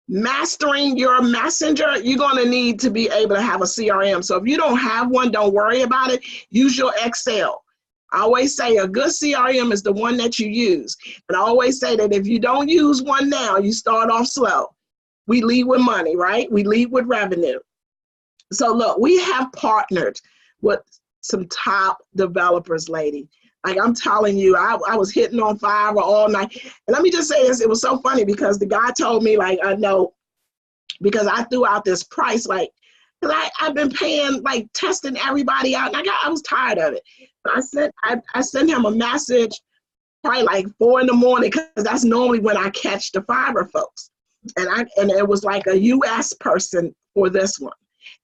mastering your messenger, you're going to need to be able to have a CRM. So if you don't have one, don't worry about it. Use your Excel. I always say a good CRM is the one that you use. And I always say that if you don't use one now, you start off slow. We lead with money, right? We lead with revenue. So look, we have partnered with some top developers, lady. Like I'm telling you, I was hitting on Fiverr all night. And let me just say this, it was so funny because the guy told me, like, I know, because I threw out this price, like, because I've been paying, like, testing everybody out, and I was tired of it. But I sent him a message probably like 4 in the morning, because that's normally when I catch the Fiverr folks. And it was like a US person for this one.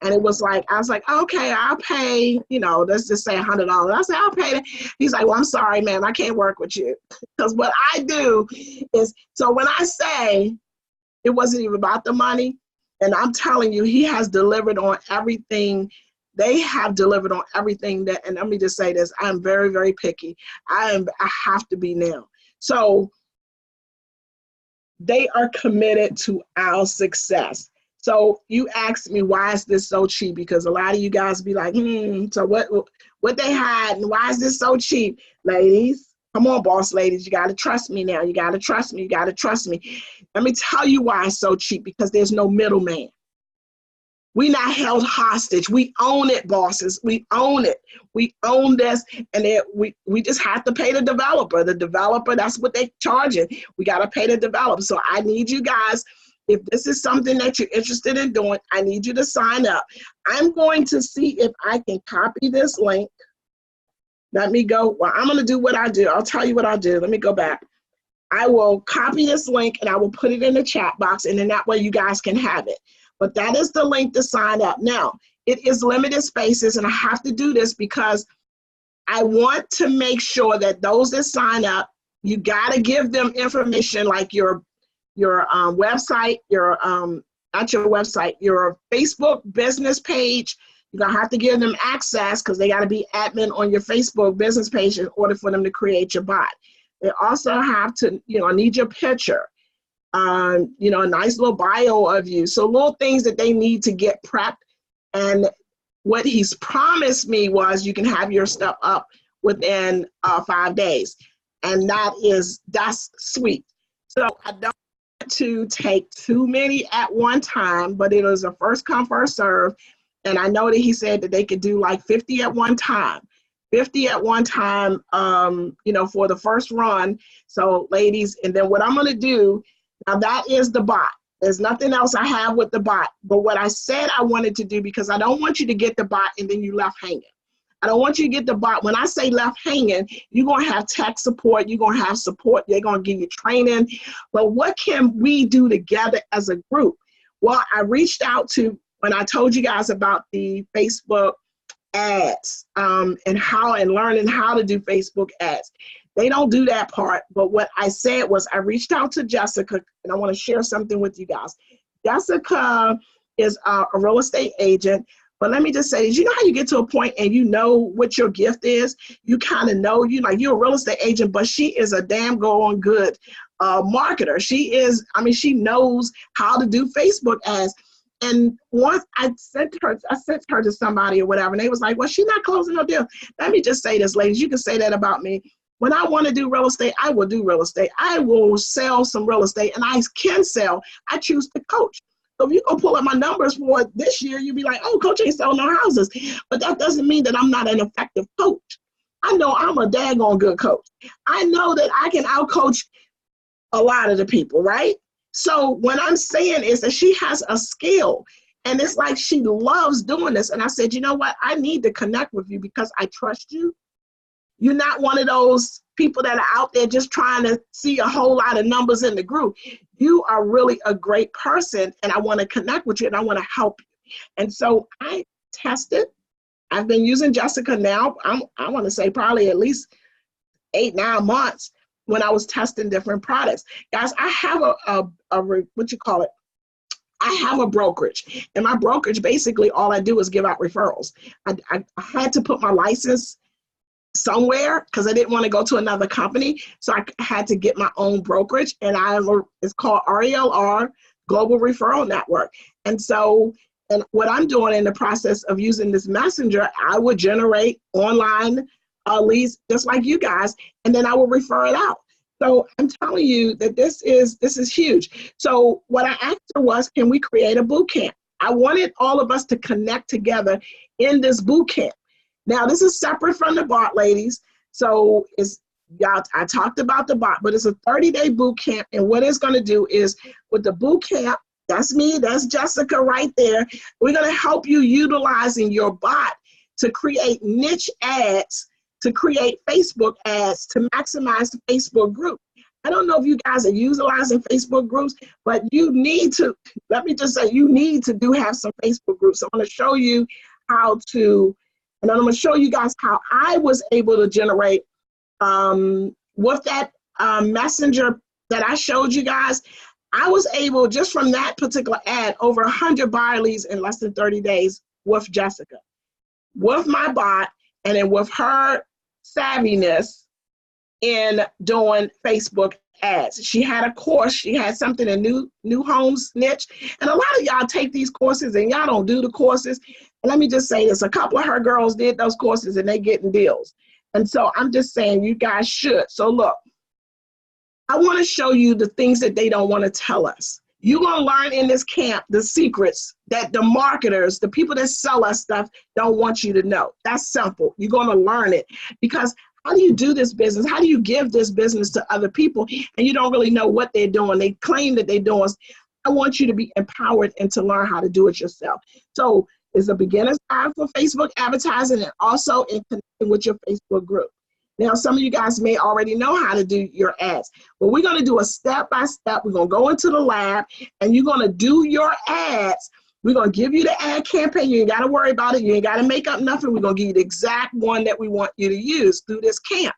And it was like, I was like, okay, I'll pay, let's just say $100. I said, I'll pay that. He's like, well, I'm sorry, man, I can't work with you. Because what I do is, so when I say it wasn't even about the money, and I'm telling you, he has delivered on everything. They have delivered on everything that, and let me just say this, I'm very, very picky. I have to be now. So they are committed to our success. So you asked me, why is this so cheap? Because a lot of you guys be like, so what they had, and why is this so cheap? Ladies, come on, boss ladies, you got to trust me now. You got to trust me. You got to trust me. Let me tell you why it's so cheap, because there's no middleman. We not held hostage. We own it, bosses. We own it. We own this, and we just have to pay the developer. The developer, that's what they charging. We got to pay the developer. So I need you guys, if this is something that you're interested in doing, I need you to sign up. I'm going to see if I can copy this link. Let me go. Well, I'm going to do what I do. I'll tell you what I'll do. Let me go back. I will copy this link and I will put it in the chat box, and then that way you guys can have it. But that is the link to sign up. Now, it is limited spaces, and I have to do this because I want to make sure that those that sign up, you got to give them information like your website, not your website, your Facebook business page. You're going to have to give them access because they got to be admin on your Facebook business page in order for them to create your bot. They also have to, need your picture. A nice little bio of you. So little things that they need to get prepped. And what he's promised me was you can have your stuff up within 5 days. And that's sweet. So I don't want to take too many at one time, but it was a first come, first serve. And I know that he said that they could do like 50 at one time. 50 at one time, for the first run. So ladies, and then what I'm going to do, now that is the bot. There's nothing else I have with the bot. But what I said I wanted to do, because I don't want you to get the bot and then you left hanging. I don't want you to get the bot. When I say left hanging, you're going to have tech support. You're going to have support. They're going to give you training. But what can we do together as a group? Well, I reached out to, when I told you guys about the Facebook ads and learning how to do Facebook ads. They don't do that part, but what I said was I reached out to Jessica, and I want to share something with you guys. Jessica is a real estate agent, but let me just say, you know how you get to a point and you know what your gift is? You kind of know, you're a real estate agent, but she is a damn going good marketer. She knows how to do Facebook ads. And once I sent her to somebody or whatever, and they was like, well, she's not closing no deal. Let me just say this, ladies, you can say that about me. When I want to do real estate, I will do real estate. I will sell some real estate, and I can sell. I choose to coach. So if you go pull up my numbers for this year, you'll be like, oh, coach ain't selling no houses. But that doesn't mean that I'm not an effective coach. I know I'm a daggone good coach. I know that I can outcoach a lot of the people, right? So what I'm saying is that she has a skill, and it's like she loves doing this. And I said, you know what? I need to connect with you because I trust you. You're not one of those people that are out there just trying to see a whole lot of numbers in the group. You are really a great person, and I want to connect with you, and I want to help you. And so I tested. I've been using Jessica now, I want to say probably at least 8-9 months when I was testing different products. Guys, I have I have a brokerage, and my brokerage, basically all I do is give out referrals. I had to put my license somewhere because I didn't want to go to another company. So I had to get my own brokerage, and it's called RELR, Global Referral Network. And so, and what I'm doing in the process of using this messenger, I would generate online leads just like you guys, and then I will refer it out. So I'm telling you that this is huge. So what I asked her was, can we create a boot camp? I wanted all of us to connect together in this boot camp. Now, this is separate from the bot, ladies. So I talked about the bot, but it's a 30-day boot camp. And what it's going to do is with the boot camp, that's me, that's Jessica right there. We're going to help you utilizing your bot to create niche ads, to create Facebook ads, to maximize the Facebook group. I don't know if you guys are utilizing Facebook groups, but you need to, let me just say, you need to have some Facebook groups. So I'm going to show you how to, and I'm going to show you guys how I was able to generate with that messenger that I showed you guys. I was able, just from that particular ad, over 100 buyer leads in less than 30 days with Jessica, with my bot, and then with her savviness in doing Facebook ads. She had a course, she had something, a new homes niche. And a lot of y'all take these courses and y'all don't do the courses. And let me just say this, a couple of her girls did those courses and they getting deals. And so I'm just saying you guys should. So look, I want to show you the things that they don't want to tell us. You're going to learn in this camp the secrets that the marketers, the people that sell us stuff, don't want you to know. That's simple. You're going to learn it, because how do you do this business? How do you give this business to other people and you don't really know what they're doing? They claim that they're doing. I want you to be empowered and to learn how to do it yourself. So it's a beginner's guide for Facebook advertising, and also in connecting with your Facebook group. Now, some of you guys may already know how to do your ads, but we're going to do a step-by-step. We're going to go into the lab and you're going to do your ads. We're going to give you the ad campaign. You ain't got to worry about it. You ain't got to make up nothing. We're going to give you the exact one that we want you to use through this camp.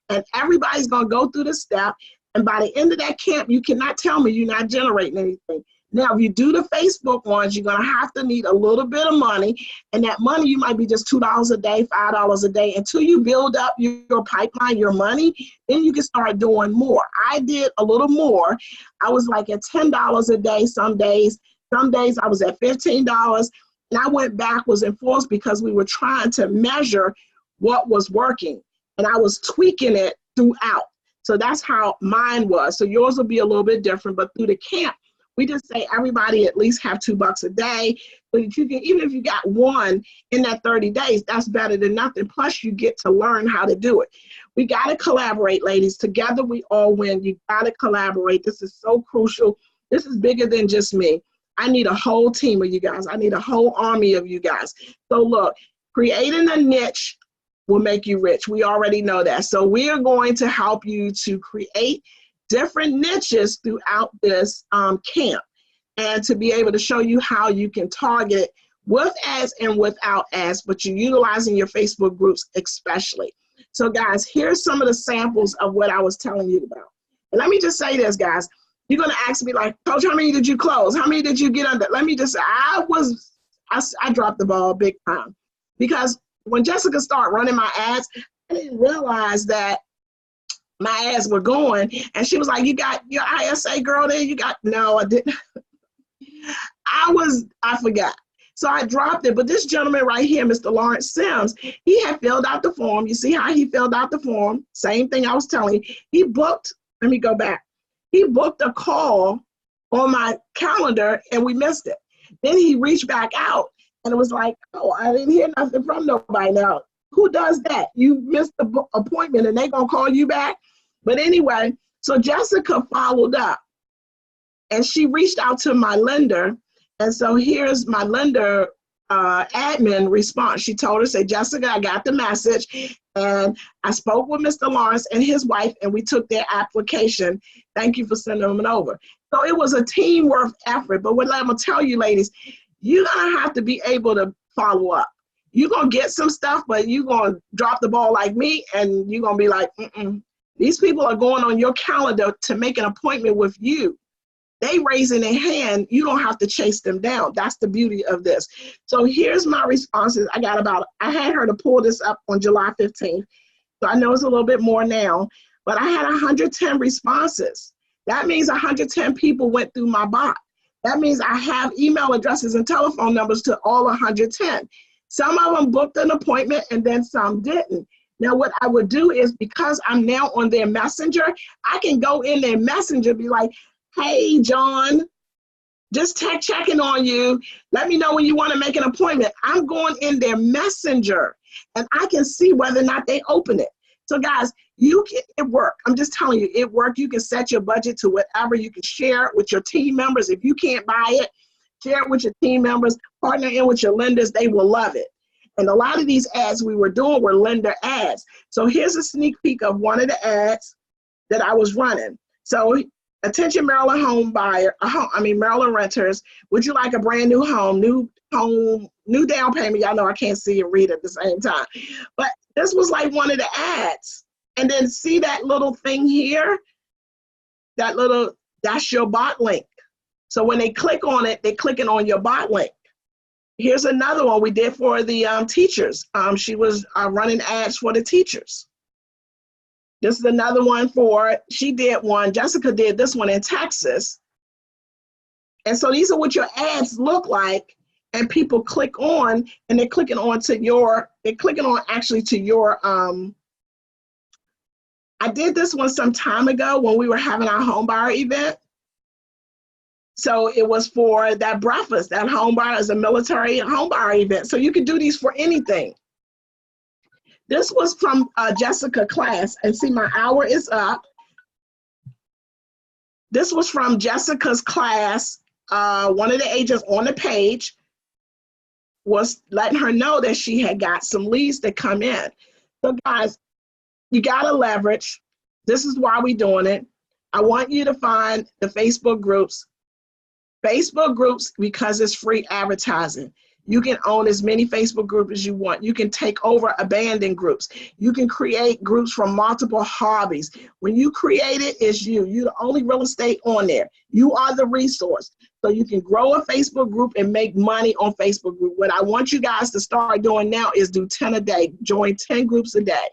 And everybody's going to go through the step. And by the end of that camp, you cannot tell me you're not generating anything. Now, if you do the Facebook ones, you're going to have to need a little bit of money. And that money, you might be just $2 a day, $5 a day. Until you build up your pipeline, your money, then you can start doing more. I did a little more. I was like at $10 a day some days. Some days I was at $15. And I went backwards and forwards because we were trying to measure what was working. And I was tweaking it throughout. So that's how mine was. So yours will be a little bit different, but through the camp, we just say everybody at least have $2 a day, so that you can, even if you got one in that 30 days, that's better than nothing. Plus you get to learn how to do it. We got to collaborate, ladies. Together we all win. You got to collaborate. This is so crucial. This is bigger than just me. I need a whole team of you guys. I need a whole army of you guys. So look, creating a niche will make you rich. We already know that. So we are going to help you to create different niches throughout this camp, and to be able to show you how you can target with ads and without ads, but you're utilizing your Facebook groups especially. So guys, here's some of the samples of what I was telling you about. And let me just say this, guys. You're going to ask me like, Coach, how many did you close? How many did you get under? Let me just say, I dropped the ball big time, because when Jessica started running my ads, I didn't realize that my ads were going, and she was like, you got your ISA girl there? You got, no, I didn't. I forgot. So I dropped it. But this gentleman right here, Mr. Lawrence Sims, he had filled out the form. You see how he filled out the form? Same thing I was telling you. He booked, let me go back. He booked a call on my calendar and we missed it. Then he reached back out and it was like, oh, I didn't hear nothing from nobody. Now, who does that? You missed the appointment and they gonna call you back? But anyway, so Jessica followed up and she reached out to my lender. And so here's my lender admin response. She told her, say, Jessica, I got the message and I spoke with Mr. Lawrence and his wife and we took their application. Thank you for sending them over. So it was a teamwork effort. But what I'm gonna tell you, ladies, you're gonna have to be able to follow up. You're gonna get some stuff, but you're gonna drop the ball like me and you're gonna be like, These people are going on your calendar to make an appointment with you. They raising their hand, you don't have to chase them down. That's the beauty of this. So here's my responses. I had her to pull this up on July 15th. So I know it's a little bit more now, but I had 110 responses. That means 110 people went through my bot. That means I have email addresses and telephone numbers to all 110. Some of them booked an appointment and then some didn't. Now what I would do is, because I'm now on their messenger, I can go in their messenger and be like, hey, John, just checking on you. Let me know when you want to make an appointment. I'm going in their messenger and I can see whether or not they open it. So guys, it worked. I'm just telling you, it worked. You can set your budget to whatever. You can share it with your team members. If you can't buy it, share it with your team members, partner in with your lenders. They will love it. And a lot of these ads we were doing were lender ads. So here's a sneak peek of one of the ads that I was running. So attention Maryland home buyer, Maryland renters, would you like a brand new home, new down payment? Y'all know I can't see and read at the same time. But this was like one of the ads. And then see that little thing here? That's your bot link. So when they click on it, they're clicking on your bot link. Here's another one we did for the teachers. She was running ads for the teachers. This is another one she did one, Jessica did this one in Texas. And so these are what your ads look like, and people click on, and they're clicking on actually to your, I did this one some time ago when we were having our home buyer event. So it was for that breakfast, that home bar is a military home bar event. So you could do these for anything. This was from Jessica class, and see my hour is up. This was from Jessica's class. One of the agents on the page was letting her know that she had got some leads that come in. So guys, you gotta leverage. This is why we're doing it. I want you to find the Facebook groups. Facebook groups, because it's free advertising. You can own as many Facebook groups as you want. You can take over abandoned groups. You can create groups from multiple hobbies. When you create it, it's you. You're the only real estate on there. You are the resource. So you can grow a Facebook group and make money on Facebook group. What I want you guys to start doing now is do 10 a day. Join 10 groups a day.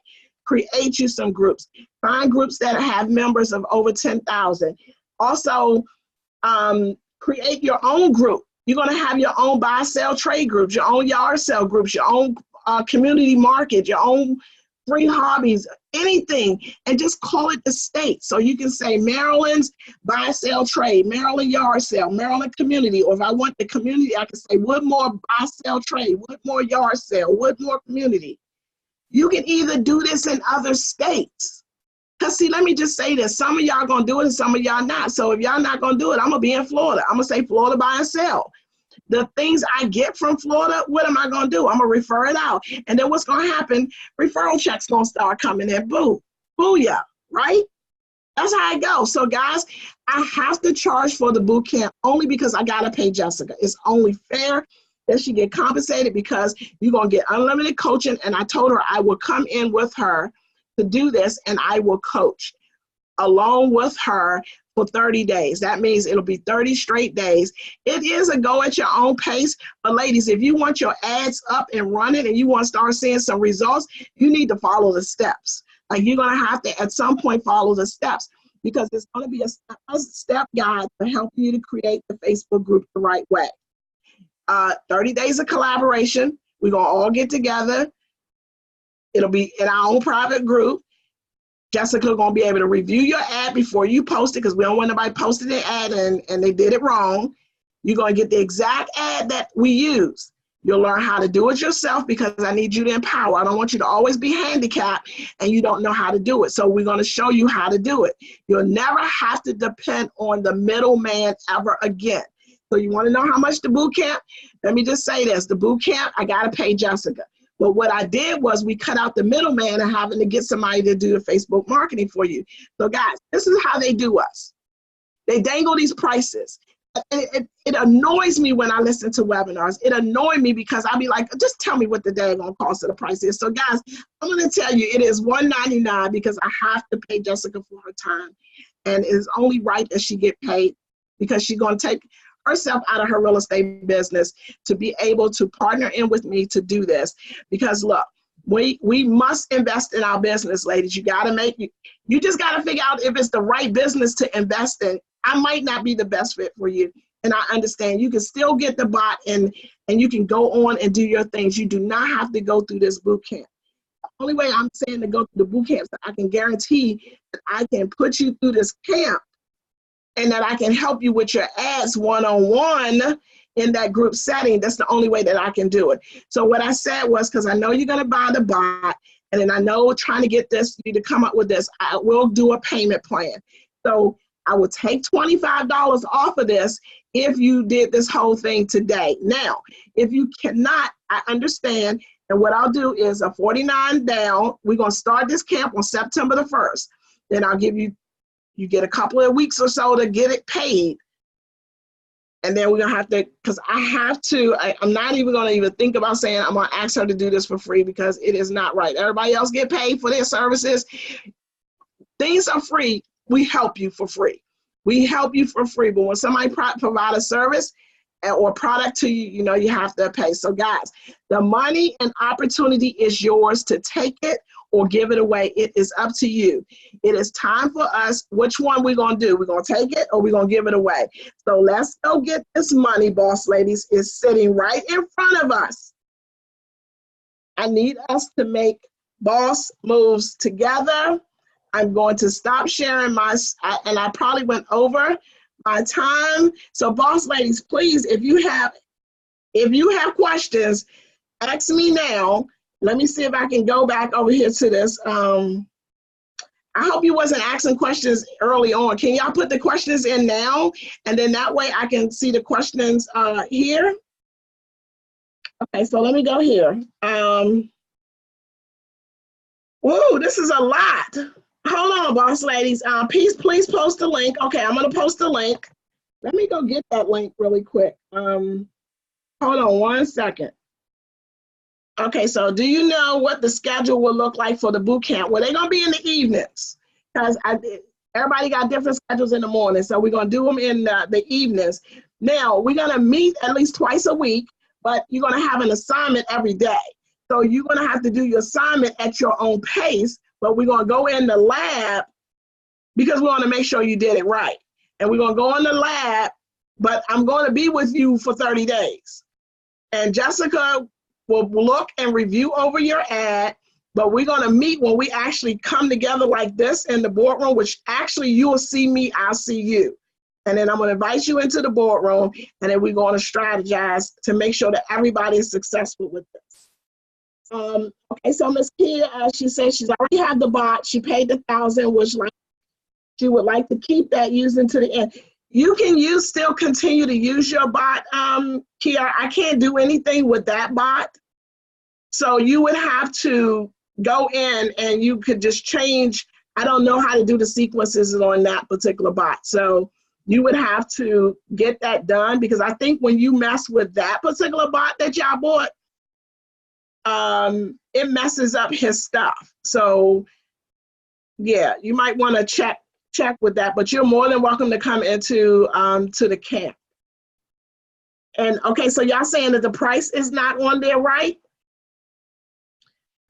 Create you some groups. Find groups that have members of over 10,000. Also, create your own group. You're going to have your own buy, sell, trade groups, your own yard sale groups, your own community market, your own free hobbies, anything, and just call it the state. So you can say Maryland's buy, sell, trade, Maryland yard sale, Maryland community, or if I want the community, I can say Woodmore buy, sell, trade, Woodmore yard sale, Woodmore community. You can either do this in other states. Because see, let me just say this, some of y'all gonna do it and some of y'all not. So if y'all not gonna do it, I'm gonna be in Florida. I'm gonna say Florida buy and sell. The things I get from Florida, what am I gonna do? I'm gonna refer it out. And then what's gonna happen? Referral checks gonna start coming in, boo, booyah, right? That's how it goes. So guys, I have to charge for the boot camp only because I gotta pay Jessica. It's only fair that she get compensated because you're gonna get unlimited coaching. And I told her I will come in with her to do this, and I will coach along with her for 30 days. That means it'll be 30 straight days. It is a go at your own pace, but ladies, if you want your ads up and running and you want to start seeing some results, you need to follow the steps. Like you're gonna have to at some point follow the steps because it's gonna be a step guide to help you to create the Facebook group the right way. 30 days of collaboration. We're gonna all get together. It'll be in our own private group. Jessica gonna be able to review your ad before you post it because we don't want nobody posting their ad and they did it wrong. You're gonna get the exact ad that we use. You'll learn how to do it yourself because I need you to empower. I don't want you to always be handicapped and you don't know how to do it. So we're gonna show you how to do it. You'll never have to depend on the middleman ever again. So you wanna know how much the boot camp? Let me just say this, the boot camp, I gotta pay Jessica. But what I did was we cut out the middleman and having to get somebody to do the Facebook marketing for you. So guys, this is how they do us. They dangle these prices. It annoys me when I listen to webinars. It annoys me because I'll be like, just tell me what the daggone cost of the price is. So guys, I'm gonna tell you, it is $199 because I have to pay Jessica for her time. And it's only right that she get paid because she's gonna take herself out of her real estate business to be able to partner in with me to do this. Because look, we must invest in our business, ladies. You gotta you just gotta figure out if it's the right business to invest in. I might not be the best fit for you. And I understand you can still get the bot and you can go on and do your things. You do not have to go through this boot camp. The only way I'm saying to go through the boot camp is that I can guarantee that I can put you through this camp and that I can help you with your ads one-on-one in that group setting. That's the only way that I can do it. So what I said was, because I know you're gonna buy the bot, and then I know trying to get you to come up with this, I will do a payment plan. So I will take $25 off of this if you did this whole thing today. Now, if you cannot, I understand, and what I'll do is a $49 down. We're gonna start this camp on September the 1st. Then I'll give you get a couple of weeks or so to get it paid. And then we're gonna have to, because I'm not even gonna even think about saying I'm gonna ask her to do this for free because it is not right. Everybody else get paid for their services. Things are free, we help you for free. We help you for free, but when somebody provide a service or product to you, you know you have to pay. So guys, the money and opportunity is yours to take it or give it away. It is up to you. It is time for us. Which one we're gonna do? We're gonna take it or we're gonna give it away. So let's go get this money, boss ladies. It's sitting right in front of us. I need us to make boss moves together. I'm going to stop sharing and I probably went over my time. So boss ladies, please, if you have questions, ask me now. Let me see if I can go back over here to this. I hope you wasn't asking questions early on. Can y'all put the questions in now? And then that way I can see the questions here. Okay, so let me go here. Whoa, this is a lot. Hold on, boss ladies. Please post the link. Okay, I'm gonna post the link. Let me go get that link really quick. Hold on 1 second. Okay, so do you know what the schedule will look like for the boot camp? Well, they're gonna be in the evenings because everybody got different schedules in the morning. So we're gonna do them in the evenings. Now, we're gonna meet at least twice a week, but you're gonna have an assignment every day. So you're gonna have to do your assignment at your own pace, but we're gonna go in the lab because we wanna make sure you did it right. And we're gonna go in the lab, but I'm gonna be with you for 30 days. And Jessica will look and review over your ad, but we're gonna meet when we actually come together like this in the boardroom, which actually you will see me, I'll see you. And then I'm gonna invite you into the boardroom, and then we're gonna strategize to make sure that everybody is successful with this. Okay, so Ms. Kia, she says she's already had the bot, she paid the $1,000, which she would like to keep that using to the end. You can still continue to use your bot, Kia. I can't do anything with that bot. So you would have to go in and you could just change. I don't know how to do the sequences on that particular bot. So you would have to get that done, because I think when you mess with that particular bot that y'all bought, it messes up his stuff. So yeah, you might want to check with that, but you're more than welcome to come into to the camp. And okay, so y'all saying that the price is not on there, right?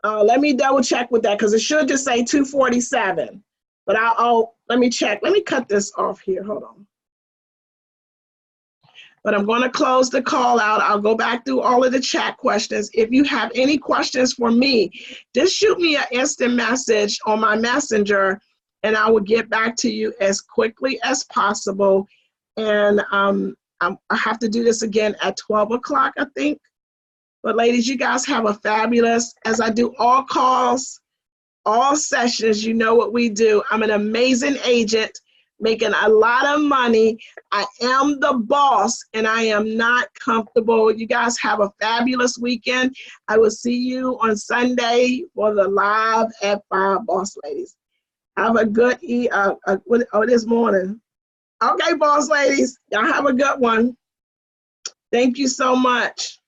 Let me double check with that, because it should just say $247. But let me check. Let me cut this off here. Hold on. But I'm going to close the call out. I'll go back through all of the chat questions. If you have any questions for me, just shoot me an instant message on my messenger, and I will get back to you as quickly as possible. And I have to do this again at 12 o'clock, I think. But ladies, you guys have a fabulous, as I do all calls, all sessions, you know what we do. I'm an amazing agent, making a lot of money. I am the boss, and I am not comfortable. You guys have a fabulous weekend. I will see you on Sunday for the live at 5, boss ladies. Have a good, this morning. Okay, boss ladies, y'all have a good one. Thank you so much.